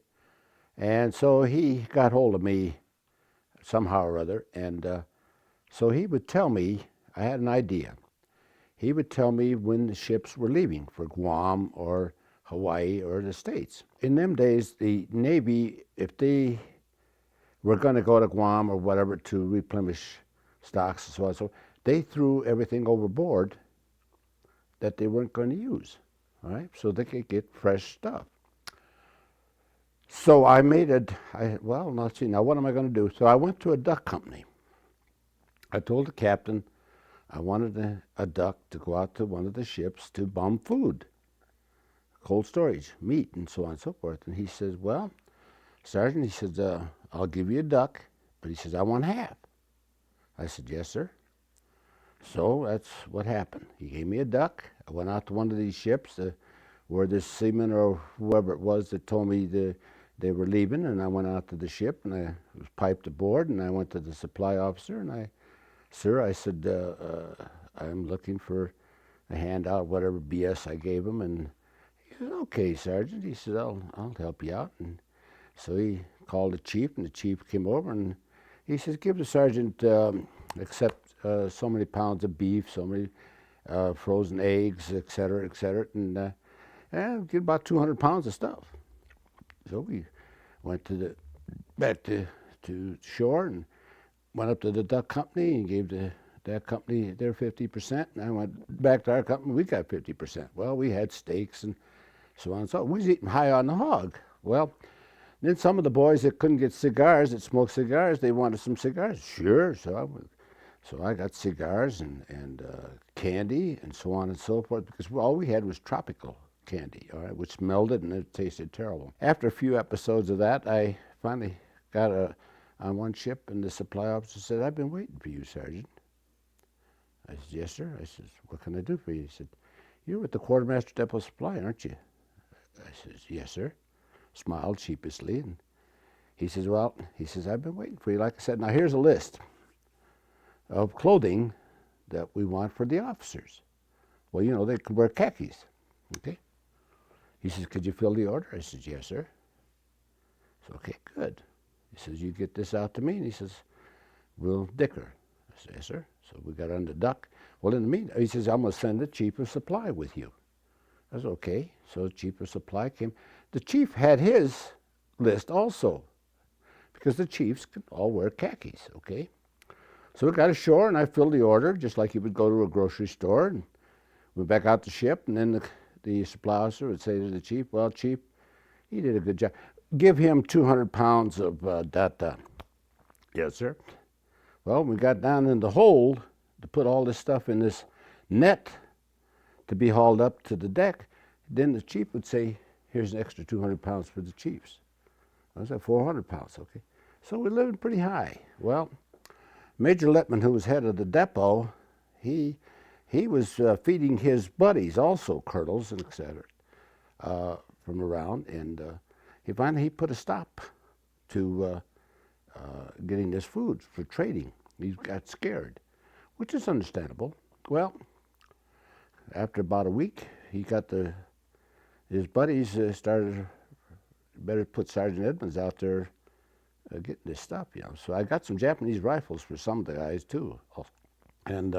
And so he got hold of me somehow or other, and so he would tell me, I had an idea. He would tell me when the ships were leaving for Guam or Hawaii or the States. In them days, the Navy, if they were going to go to Guam or whatever to replenish stocks and so on, so they threw everything overboard that they weren't going to use, all right? So they could get fresh stuff. So I made let's see, now what am I going to do? So I went to a duck company. I told the captain I wanted a duck to go out to one of the ships to bum food, cold storage, meat, and so on and so forth. And he says, well, Sergeant, he says, I'll give you a duck, but he says, I want half. I said, yes, sir. So that's what happened. He gave me a duck. I went out to one of these ships where this seaman or whoever it was that told me they were leaving, and I went out to the ship, and I was piped aboard, and I went to the supply officer, and Sir, I said, I'm looking for a handout, whatever BS I gave him. And he said, okay, Sergeant. He said, I'll help you out. And so he called the chief, and the chief came over, and he says, give the sergeant, accept so many pounds of beef, so many frozen eggs, et cetera, and get about 200 pounds of stuff. So we went back to shore and went up to the duck company and gave that company their 50%, and I went back to our company, we got 50%. Well, we had steaks and so on and so on. We was eating high on the hog. Well, then some of the boys that couldn't get cigars, that smoked cigars, they wanted some cigars. Sure, so I got cigars and candy and so on and so forth, because all we had was tropical candy, all right, which melted and it tasted terrible. After a few episodes of that, I finally got on one ship, and the supply officer said, I've been waiting for you, Sergeant. I said, yes, sir. I said, what can I do for you? He said, you're with the quartermaster depot supply, aren't you? I said, yes, sir. Smiled sheepishly, and he says, I've been waiting for you. Like I said, now here's a list of clothing that we want for the officers. Well, they could wear khakis, okay? He says, could you fill the order? I said, yes, sir. So, okay, good. He says, you get this out to me. And he says, we'll dicker. I said, yes, sir. So we got on the duck. Well, in the meantime, he says, I'm going to send a cheaper supply with you. I said, okay. So the cheaper supply came. The chief had his list also, because the chiefs could all wear khakis, okay? So we got ashore, and I filled the order, just like you would go to a grocery store, and went back out to ship, and then the supply officer would say to the chief, well, chief, he did a good job. Give him 200 pounds of that. Yes, sir. Well, we got down in the hold to put all this stuff in this net to be hauled up to the deck. Then the chief would say, here's an extra 200 pounds for the chiefs. I said, 400 pounds, okay. So we're living pretty high. Well, Major Littman, who was head of the depot, he was feeding his buddies, also colonels and et cetera, from around, and he finally put a stop to getting this food for trading. He got scared, which is understandable. Well, after about a week, he got his buddies started, better put Sergeant Edmonds out there getting this stuff, you know. So I got some Japanese rifles for some of the guys too, and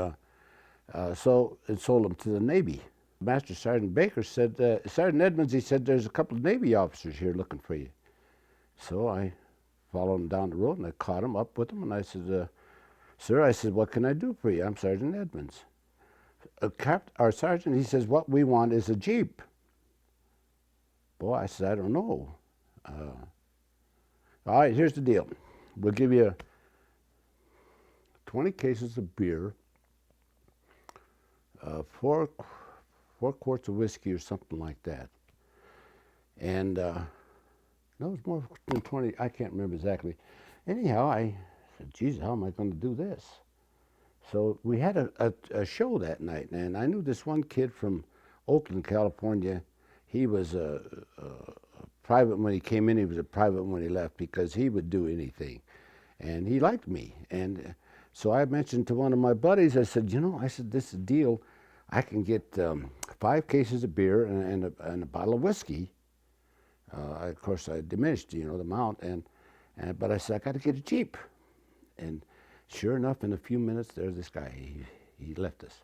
so it sold them to the Navy. Master Sergeant Baker said, Sergeant Edmonds, he said, there's a couple of Navy officers here looking for you. So I followed him down the road, and I caught him up with him, and I said, sir, I said, what can I do for you? I'm Sergeant Edmonds. Our sergeant, he says, what we want is a Jeep. Boy, I said, I don't know. All right, here's the deal. We'll give you 20 cases of beer, four quarts of whiskey or something like that. And no, it was more than 20. I can't remember exactly. Anyhow, I said, geez, how am I going to do this? So we had a show that night, and I knew this one kid from Oakland, California. He was a private when he came in. He was a private when he left, because he would do anything. And he liked me. And so I mentioned to one of my buddies, I said, this is a deal. I can get 5 cases of beer and a bottle of whiskey. Of course, I diminished, the amount. But I said, I got to get a Jeep. And sure enough, in a few minutes, there's this guy. He left us.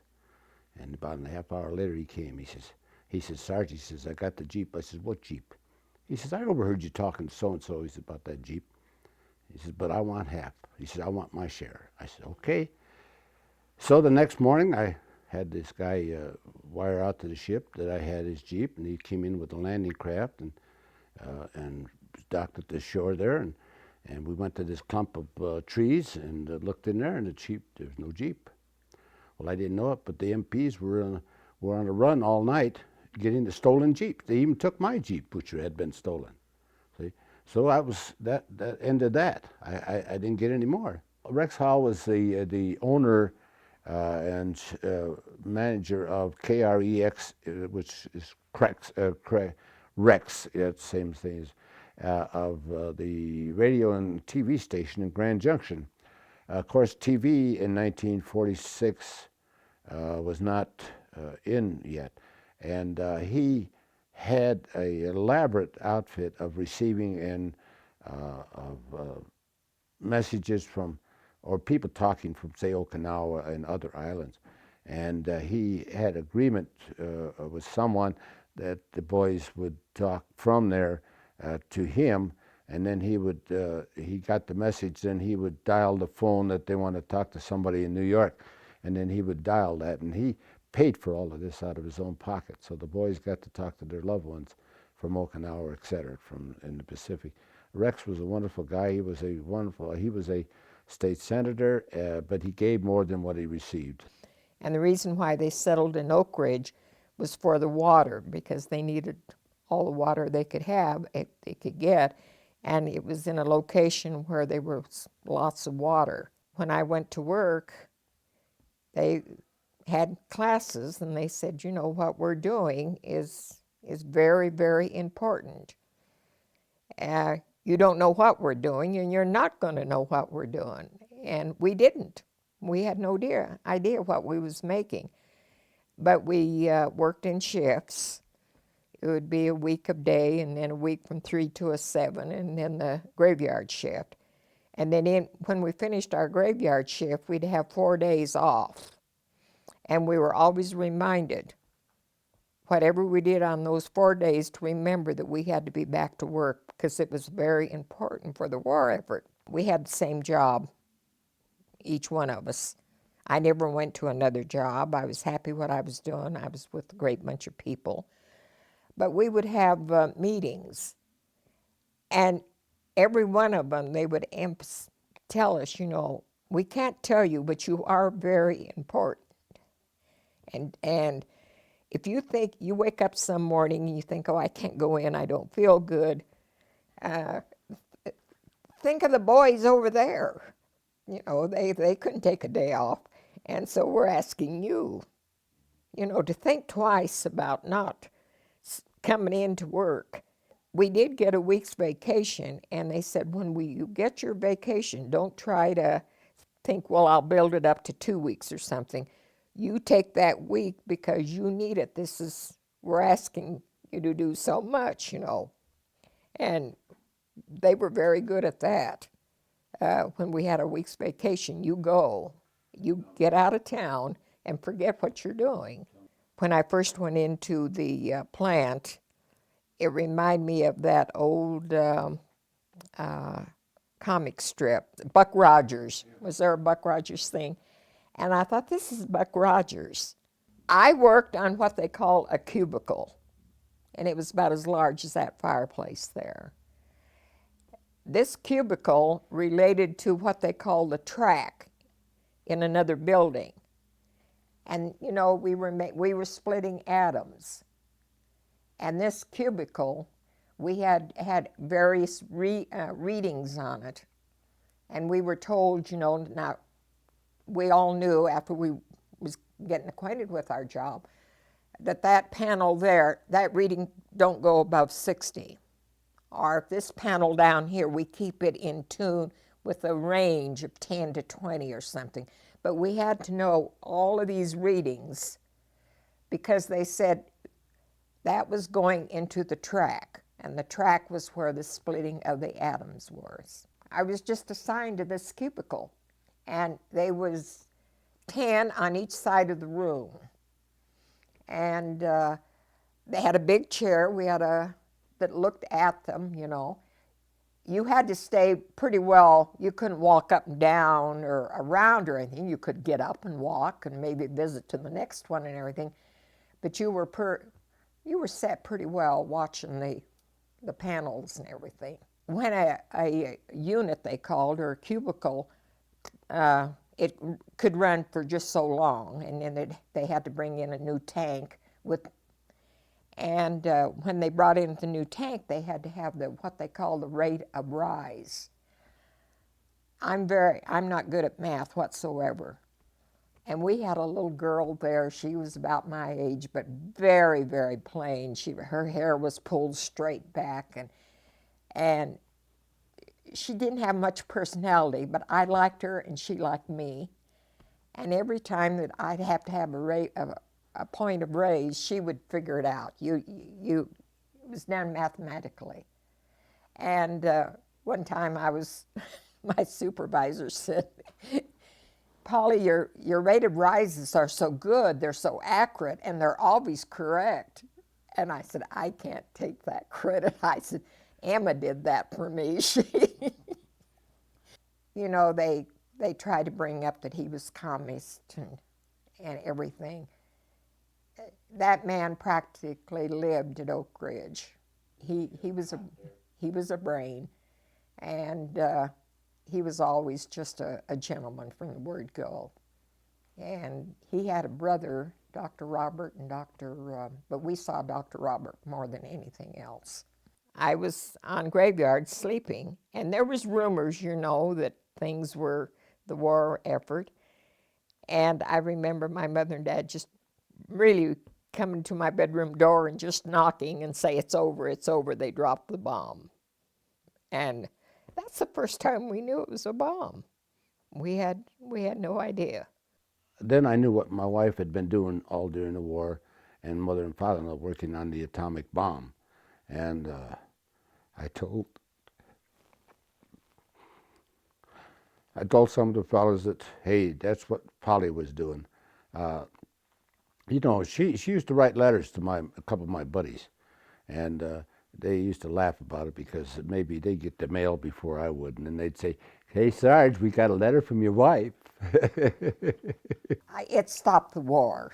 And about a half hour later, he came. He says, Sarge, he says, I got the Jeep. I said, what Jeep? He says, I overheard you talking to so-and-so. He said, about that Jeep. He says, but I want half. He said, I want my share. I said, okay. So the next morning, I had this guy wire out to the ship that I had his Jeep, and he came in with a landing craft and docked at the shore there, and we went to this clump of trees and looked in there, and there was no Jeep. Well, I didn't know it, but the MPs were on a run all night getting the stolen Jeep. They even took my Jeep, which had been stolen. See? So that ended that. I didn't get any more. Rex Hall was the owner and manager of KREX, which is Rex, it's the same thing as, of the radio and TV station in Grand Junction. Of course, TV in 1946 was not in yet, and he had an elaborate outfit of receiving and of messages from, or people talking from, say, Okinawa and other islands. And he had agreement with someone that the boys would talk from there to him, and then he got the message, then he would dial the phone that they want to talk to somebody in New York, and then he would dial that, and he paid for all of this out of his own pocket. So the boys got to talk to their loved ones from Okinawa, et cetera, from in the Pacific. Rex was a wonderful guy. He was a state senator, but he gave more than what he received. And the reason why they settled in Oak Ridge was for the water, because they needed all the water they could get, and it was in a location where there was lots of water. When I went to work, they had classes, and they said, what we're doing is very, very important. You don't know what we're doing, and you're not going to know what we're doing. And we didn't. We had no idea what we was making. But we worked in shifts. It would be a week of day and then a week from 3 to a 7 and then the graveyard shift. And then when we finished our graveyard shift, we'd have 4 days off. And we were always reminded, whatever we did on those 4 days, to remember that we had to be back to work because it was very important for the war effort. We had the same job, each one of us. I never went to another job. I was happy what I was doing. I was with a great bunch of people. But we would have meetings, and every one of them, they would tell us, we can't tell you, but you are very important. And if you think, you wake up some morning and you think, oh, I can't go in, I don't feel good, think of the boys over there. They couldn't take a day off. And so we're asking you, to think twice about not coming into work. We did get a week's vacation, and they said, when you get your vacation, don't try to think, well, I'll build it up to 2 weeks or something. You take that week because you need it. We're asking you to do so much, And they were very good at that. When we had a week's vacation, you go, you get out of town and forget what you're doing. When I first went into the plant, it reminded me of that old comic strip, Buck Rogers. Was there a Buck Rogers thing? And I thought, this is Buck Rogers. I worked on what they call a cubicle, and it was about as large as that fireplace there. This cubicle related to what they call the track in another building. And, we were splitting atoms. And this cubicle, we had various readings on it. And we were told, now, we all knew after we was getting acquainted with our job, that panel there, that reading don't go above 60. Or if this panel down here, we keep it in tune with a range of 10 to 20 or something. But we had to know all of these readings because they said that was going into the track, and the track was where the splitting of the atoms was. I was just assigned to this cubicle, and there was 10 on each side of the room. And they had a big chair. We had that looked at them, You had to stay pretty well. You couldn't walk up and down or around or anything. You could get up and walk and maybe visit to the next one and everything. But you were set pretty well watching the panels and everything. When a unit, they called, or a cubicle, it could run for just so long, and then they had to bring in a new tank and when they brought in the new tank, they had to have what they call the rate of rise. I'm not good at math whatsoever. And we had a little girl there. She was about my age, but very, very plain. Her hair was pulled straight back, and she didn't have much personality, but I liked her and she liked me. And every time that I'd have to have a point of raise, she would figure it out. It was done mathematically. And one time my supervisor said, Polly, your rate of rises are so good, they're so accurate, and they're always correct. And I said, I can't take that credit. I said, Emma did that for me. They tried to bring up that he was communist and everything. That man practically lived at Oak Ridge. He was a brain, and he was always just a gentleman from the word go. And he had a brother, Dr. Robert, and but we saw Dr. Robert more than anything else. I was on graveyard sleeping, and there was rumors, that things were the war effort. And I remember my mother and dad just really coming to my bedroom door and just knocking and say, it's over, they dropped the bomb. And that's the first time we knew it was a bomb. We had no idea. Then I knew what my wife had been doing all during the war, and mother and father-in-law working on the atomic bomb. And I told some of the fellas that, hey, that's what Polly was doing. You know, she used to write letters to a couple of my buddies, and they used to laugh about it because maybe they'd get the mail before I would, and then they'd say, "Hey, Sarge, we got a letter from your wife." It stopped the war,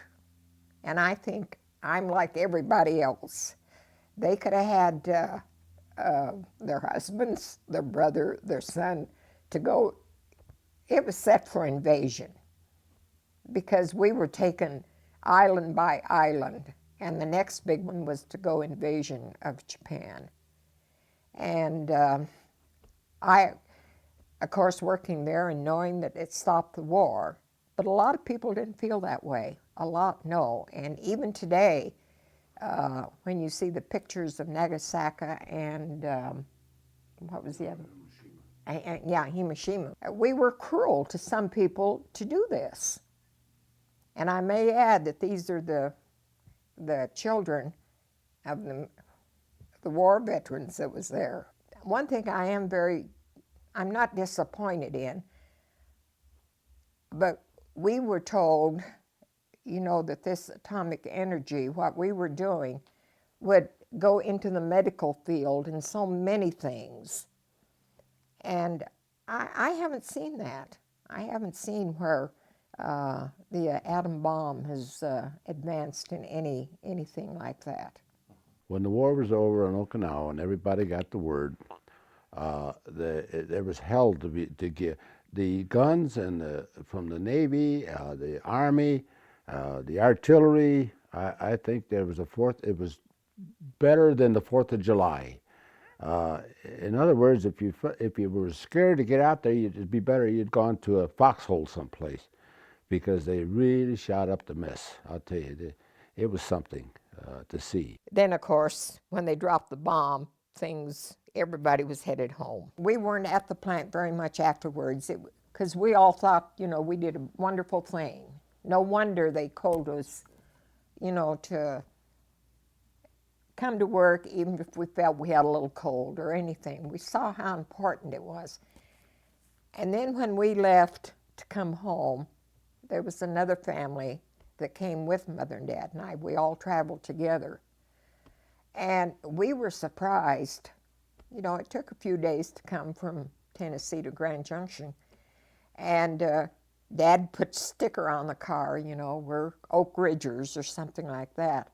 and I think I'm like everybody else. They could have had their husbands, their brother, their son to go. It was set for invasion because we were taken island by island, and the next big one was to go invasion of Japan. And I, of course, working there and knowing that it stopped the war, but a lot of people didn't feel that way. A lot, no. And even today, when you see the pictures of Nagasaki and what was the other? Yeah, Hiroshima. We were cruel to some people to do this. And I may add that these are the children of the war veterans that was there. One thing I'm not disappointed in, but we were told, you know, that this atomic energy, what we were doing, would go into the medical field and so many things. And I haven't seen that. I haven't seen where the atom bomb has advanced in anything like that. When the war was over on Okinawa and everybody got the word, there was hell to get the guns and from the Navy, the Army, the artillery. I think there was it was better than the 4th of July. In other words, if you were scared to get out there, it'd be better you'd gone to a foxhole someplace, because they really shot up the mess. I'll tell you, it was something to see. Then, of course, when they dropped the bomb, everybody was headed home. We weren't at the plant very much afterwards, because we all thought, you know, we did a wonderful thing. No wonder they called us, you know, to come to work even if we felt we had a little cold or anything. We saw how important it was. And then when we left to come home, there was another family that came with Mother and Dad and I. We all traveled together. And we were surprised. You know, it took a few days to come from Tennessee to Grand Junction. And Dad put a sticker on the car, you know, we're Oak Ridgers or something like that.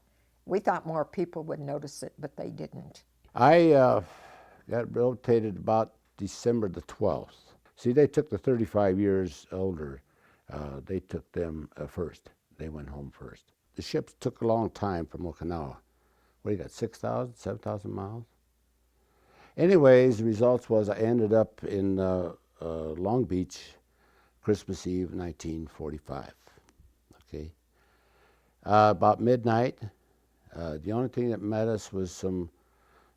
We thought more people would notice it, but they didn't. I got rotated about December the 12th. See, they took the 35 years older. They took them first. They went home first. The ships took a long time from Okinawa. What do you got, 6,000, 7,000 miles? Anyways, the results was I ended up in Long Beach, Christmas Eve, 1945. Okay. About midnight, the only thing that met us was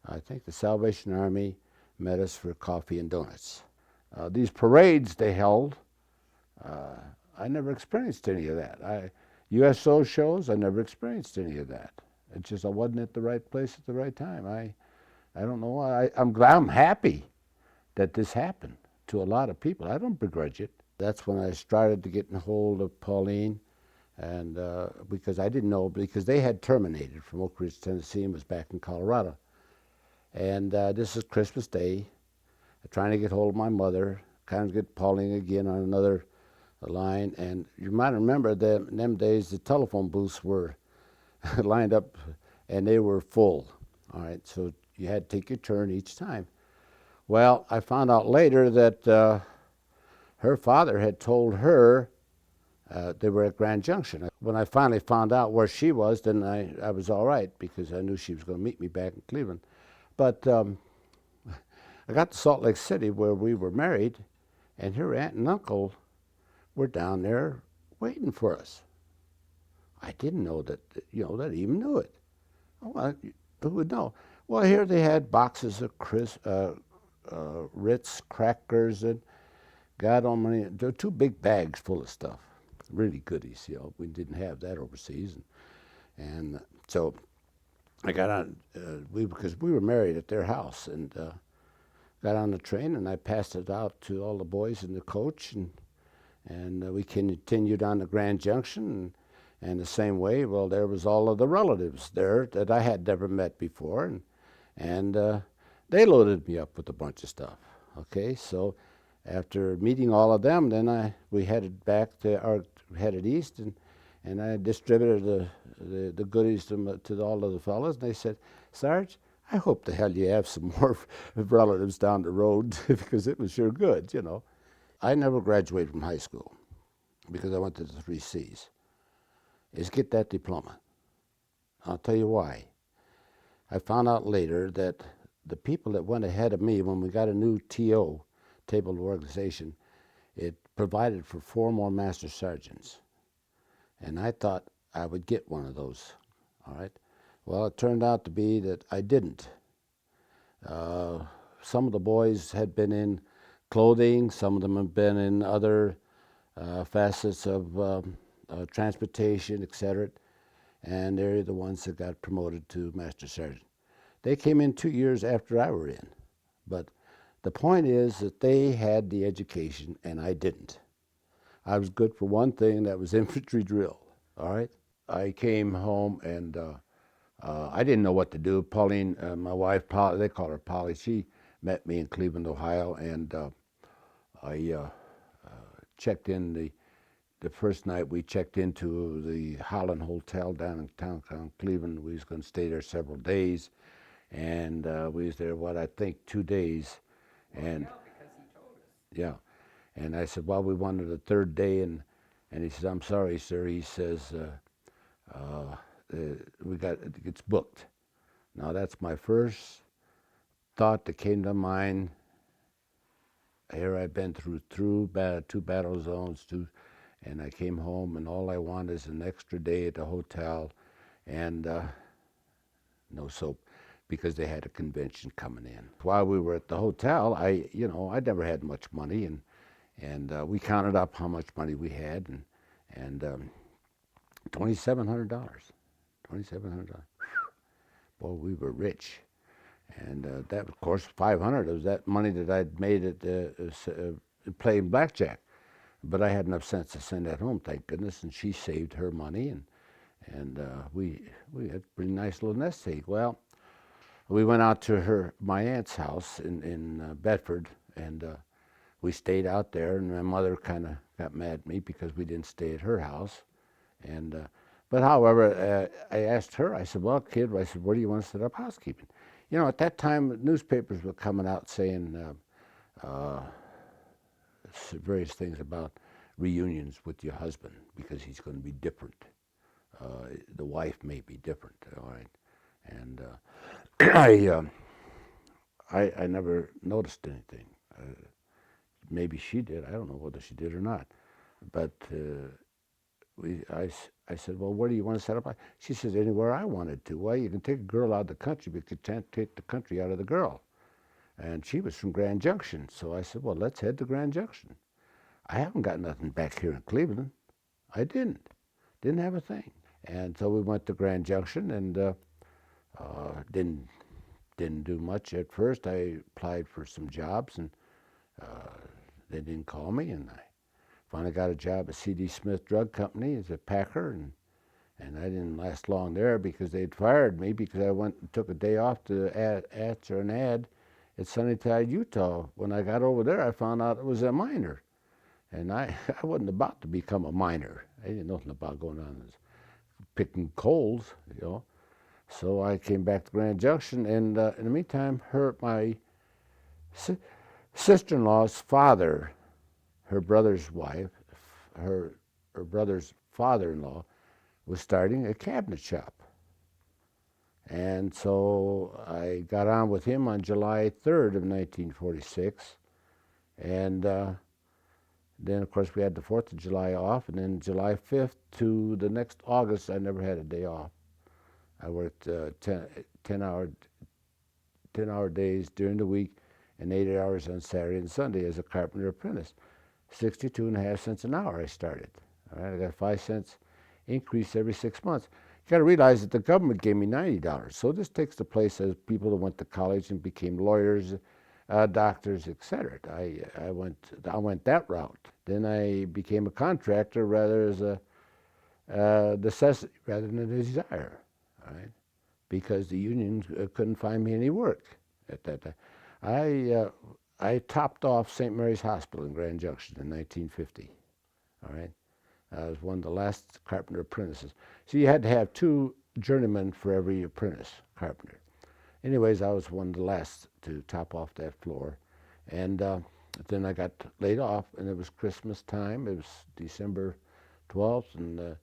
I think the Salvation Army met us for coffee and donuts. These parades they held, I never experienced any of that. USO shows, I never experienced any of that. It's just I wasn't at the right place at the right time. I don't know why. I'm happy that this happened to a lot of people. I don't begrudge it. That's when I started to get in hold of Pauline, and because I didn't know, because they had terminated from Oak Ridge, Tennessee, and was back in Colorado. And this is Christmas Day, trying to get hold of my mother, kind of get Pauline again on another line. And you might remember that in them days the telephone booths were lined up and they were full. All right, so you had to take your turn each time. Well, I found out later that her father had told her they were at Grand Junction. When I finally found out where she was, then I was all right, because I knew she was going to meet me back in Cleveland. But I got to Salt Lake City, where we were married, and her aunt and uncle were down there waiting for us. I didn't know that, that he even knew it. Well, who would know? Well, here they had boxes of Ritz crackers and God almighty, there were 2 big bags full of stuff, really goodies. We didn't have that overseas. And so I got on, because we were married at their house, and got on the train, and I passed it out to all the boys in the coach, and we continued on to Grand Junction, and the same way, well, there was all of the relatives there that I had never met before, and they loaded me up with a bunch of stuff. Okay, so after meeting all of them, then we headed back headed east, and I distributed the goodies to all of the fellas, and they said, Sarge, I hope the hell you have some more relatives down the road because it was sure good, you know. I never graduated from high school because I went to the 3 C's. Is get that diploma. I'll tell you why. I found out later that the people that went ahead of me, when we got a new TO, table of organization, it provided for 4 more master sergeants. And I thought I would get one of those, all right? Well, it turned out to be that I didn't. Some of the boys had been in clothing, some of them have been in other facets of transportation, etc. And they're the ones that got promoted to master sergeant. They came in 2 years after I were in. But the point is that they had the education and I didn't. I was good for one thing, that was infantry drill, all right? I came home and I didn't know what to do. Pauline, my wife, they call her Polly, she met me in Cleveland, Ohio, and I checked in the first night we checked into the Holland Hotel down in downtown Cleveland. We was going to stay there several days, and we was there, what, I think 2 days. And yeah, and I said, well, we wanted a third day, and he said, I'm sorry, sir. He says, it's booked. Now that's my first thought that came to mind. Here I've been through 2 battle zones, and I came home, and all I want is an extra day at the hotel, and no soap, because they had a convention coming in. While we were at the hotel, I never had much money, and we counted up how much money we had, and $2,700, $2,700. Boy, we were rich. And that, of course, 500 was that money that I'd made at playing blackjack. But I had enough sense to send that home, thank goodness, and she saved her money, and we had a pretty nice little nest egg. Well, we went out to my aunt's house in Bedford, and we stayed out there, and my mother kind of got mad at me because we didn't stay at her house. And but however, I asked her, I said, well, kid, I said, where do you want to set up housekeeping? You know, at that time, newspapers were coming out saying various things about reunions with your husband because he's going to be different. The wife may be different, all right? And I never noticed anything. Maybe she did. I don't know whether she did or not. But I said, well, where do you want to set up? She says, anywhere I wanted to. Well, you can take a girl out of the country, but you can't take the country out of the girl. And she was from Grand Junction. So I said, well, let's head to Grand Junction. I haven't got nothing back here in Cleveland. I didn't have a thing. And so we went to Grand Junction, and didn't do much at first. I applied for some jobs, and they didn't call me, and I finally got a job at C.D. Smith Drug Company as a packer, and I didn't last long there because they'd fired me because I went and took a day off to answer an ad at Sunnyside, Utah. When I got over there, I found out it was a miner, and I wasn't about to become a miner. I didn't know nothing about going on and picking coals, you know. So I came back to Grand Junction, and in the meantime, my sister-in-law's father, her brother's wife, her brother's father-in-law, was starting a cabinet shop. And so I got on with him on July 3rd of 1946. And then, of course, we had the 4th of July off. And then July 5th to the next August, I never had a day off. I worked 10-hour days during the week and 8 hours on Saturday and Sunday as a carpenter apprentice. 62.5 cents an hour I started. All right, I got 5 cents increase every 6 months. You got to realize that the government gave me $90. So this takes the place of people that went to college and became lawyers, doctors, etc. I went that route. Then I became a contractor rather as a necessity rather than a desire, all right? Because the unions couldn't find me any work at that time. I topped off St. Mary's Hospital in Grand Junction in 1950. All right, I was one of the last carpenter apprentices. So you had to have 2 journeymen for every apprentice carpenter. Anyways, I was one of the last to top off that floor, and then I got laid off, and it was Christmas time. It was December 12th, and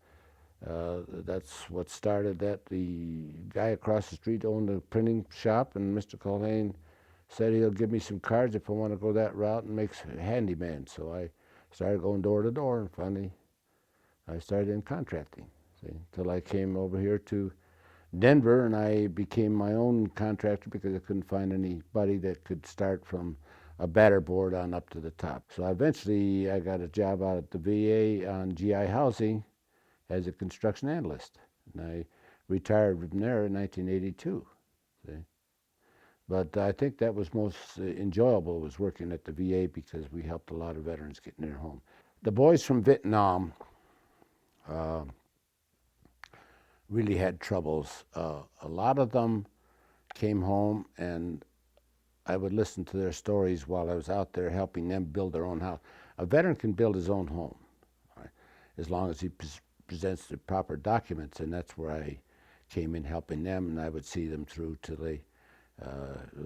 that's what started that. The guy across the street owned a printing shop, and Mr. Culhane said he'll give me some cards if I want to go that route and make a handyman. So I started going door to door, and finally I started in contracting. See, until I came over here to Denver, and I became my own contractor because I couldn't find anybody that could start from a batter board on up to the top. So eventually I got a job out at the VA on GI housing as a construction analyst, and I retired from there in 1982. See? But I think that was most enjoyable was working at the VA because we helped a lot of veterans get in their home. The boys from Vietnam uh, really had troubles. A lot of them came home, and I would listen to their stories while I was out there helping them build their own house. A veteran can build his own home, right, as long as he presents the proper documents, and that's where I came in helping them, and I would see them through to the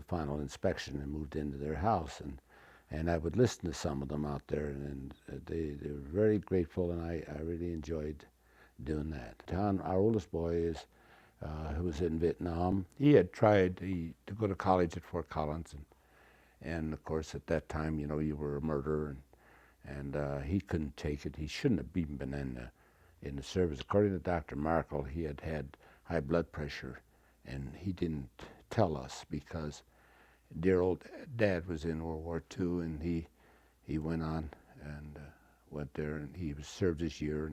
final inspection and moved into their house, and I would listen to some of them out there, and they were very grateful, and I really enjoyed doing that. Tom, our oldest boy, is who was in Vietnam. He had tried to go to college at Fort Collins, and of course at that time, you know, you were a murderer, and he couldn't take it. He shouldn't have even been in the service. According to Dr. Markle, he had had high blood pressure, and he didn't tell us because dear old Dad was in World War II, and he went on and went there, and he served his year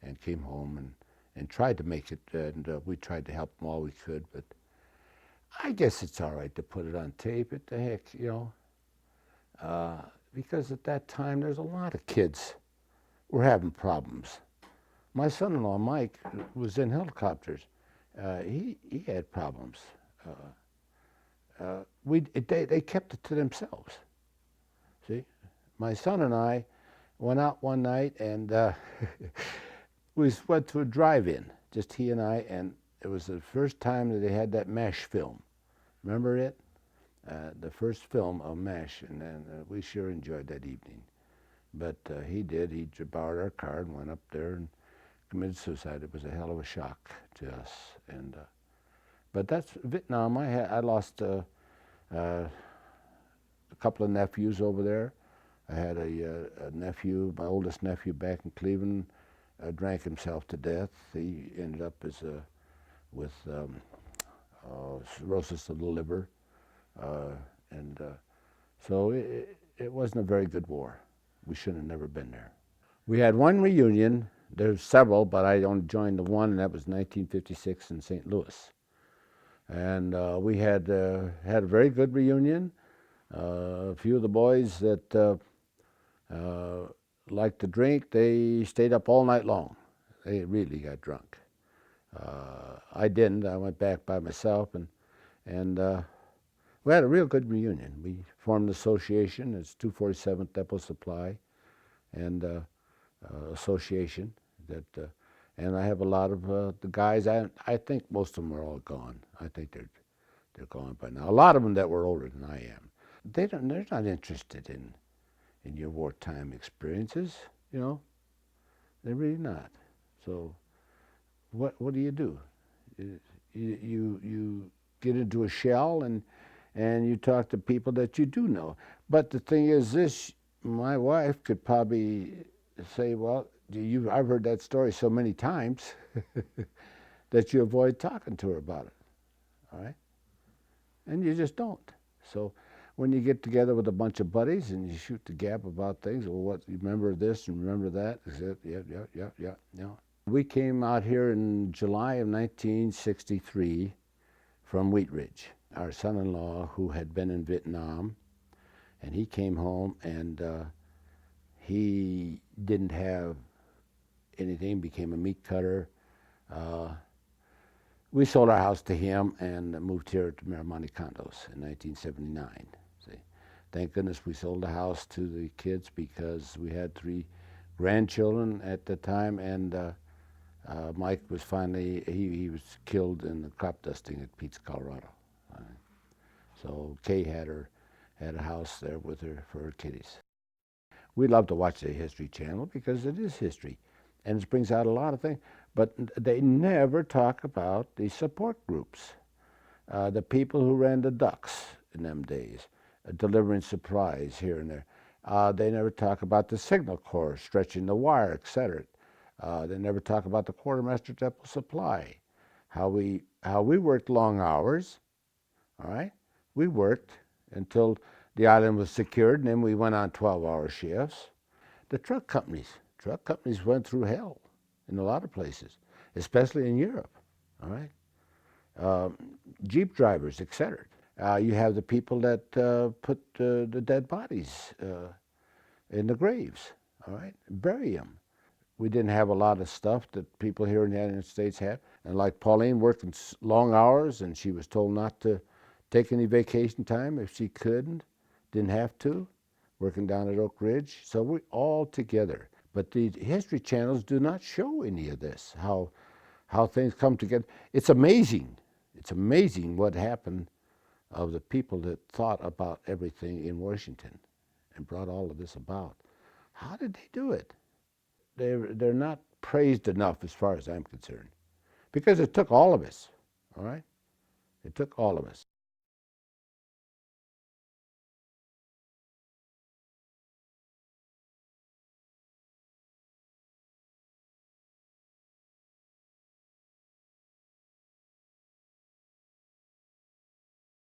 and came home and tried to make it, and we tried to help him all we could, but I guess it's all right to put it on tape. What the heck, you know, because at that time there's a lot of kids were having problems. My son-in-law Mike was in helicopters. He had problems. They kept it to themselves. See, my son and I went out one night, and we went to a drive-in, just he and I, and it was the first time that they had that MASH film. Remember it? The first film of MASH, and then we sure enjoyed that evening. But he did. He borrowed our car and went up there and committed suicide. It was a hell of a shock to us. And but that's Vietnam. I lost a couple of nephews over there. I had a nephew, my oldest nephew, back in Cleveland, drank himself to death. He ended up with cirrhosis of the liver, and so it wasn't a very good war. We should have never been there. We had one reunion. There's several, but I only joined the one, and that was 1956 in St. Louis. And we had a very good reunion. A few of the boys that liked to drink, they stayed up all night long. They really got drunk. I didn't. I went back by myself, and we had a real good reunion. We formed an association. It's 247th Depot Supply, and association that, and I have a lot of the guys. I think most of them are all gone. I think they're gone by now. A lot of them that were older than I am. They're not interested in your wartime experiences. You know, they're really not. So what do? You get into a shell and you talk to people that you do know. But the thing is this, my wife could probably say, well, I've heard that story so many times that you avoid talking to her about it, all right? And you just don't. So when you get together with a bunch of buddies and you shoot the gap about things, well, what, you remember this and remember that? Is it? Yeah. We came out here in July of 1963 from Wheat Ridge. Our son-in-law, who had been in Vietnam, and he came home, and he didn't have anything, became a meat cutter. Uh, we sold our house to him and moved here to Miramonte Condos in 1979. See, thank goodness we sold the house to the kids because we had 3 grandchildren at the time, and Mike was finally, he was killed in the crop dusting at Pete's, Colorado. So Kay had a house there with her for her kiddies. We love to watch the History Channel because it is history, and it brings out a lot of things. But they never talk about the support groups, the people who ran the ducks in them days, delivering supplies here and there. They never talk about the Signal Corps stretching the wire, etc. They never talk about the Quartermaster Depot Supply, how we worked long hours. All right, we worked until the island was secured, and then we went on 12-hour shifts. The truck companies went through hell in a lot of places, especially in Europe. All right, Jeep drivers, etc. You have the people that put the dead bodies in the graves. All right, bury them. We didn't have a lot of stuff that people here in the United States had. And like Pauline worked in long hours, and she was told not to take any vacation time if she couldn't, didn't have to, working down at Oak Ridge. So we're all together. But the history channels do not show any of this, how things come together. It's amazing. It's amazing what happened of the people that thought about everything in Washington and brought all of this about. How did they do it? They're not praised enough as far as I'm concerned, because it took all of us. All right, it took all of us.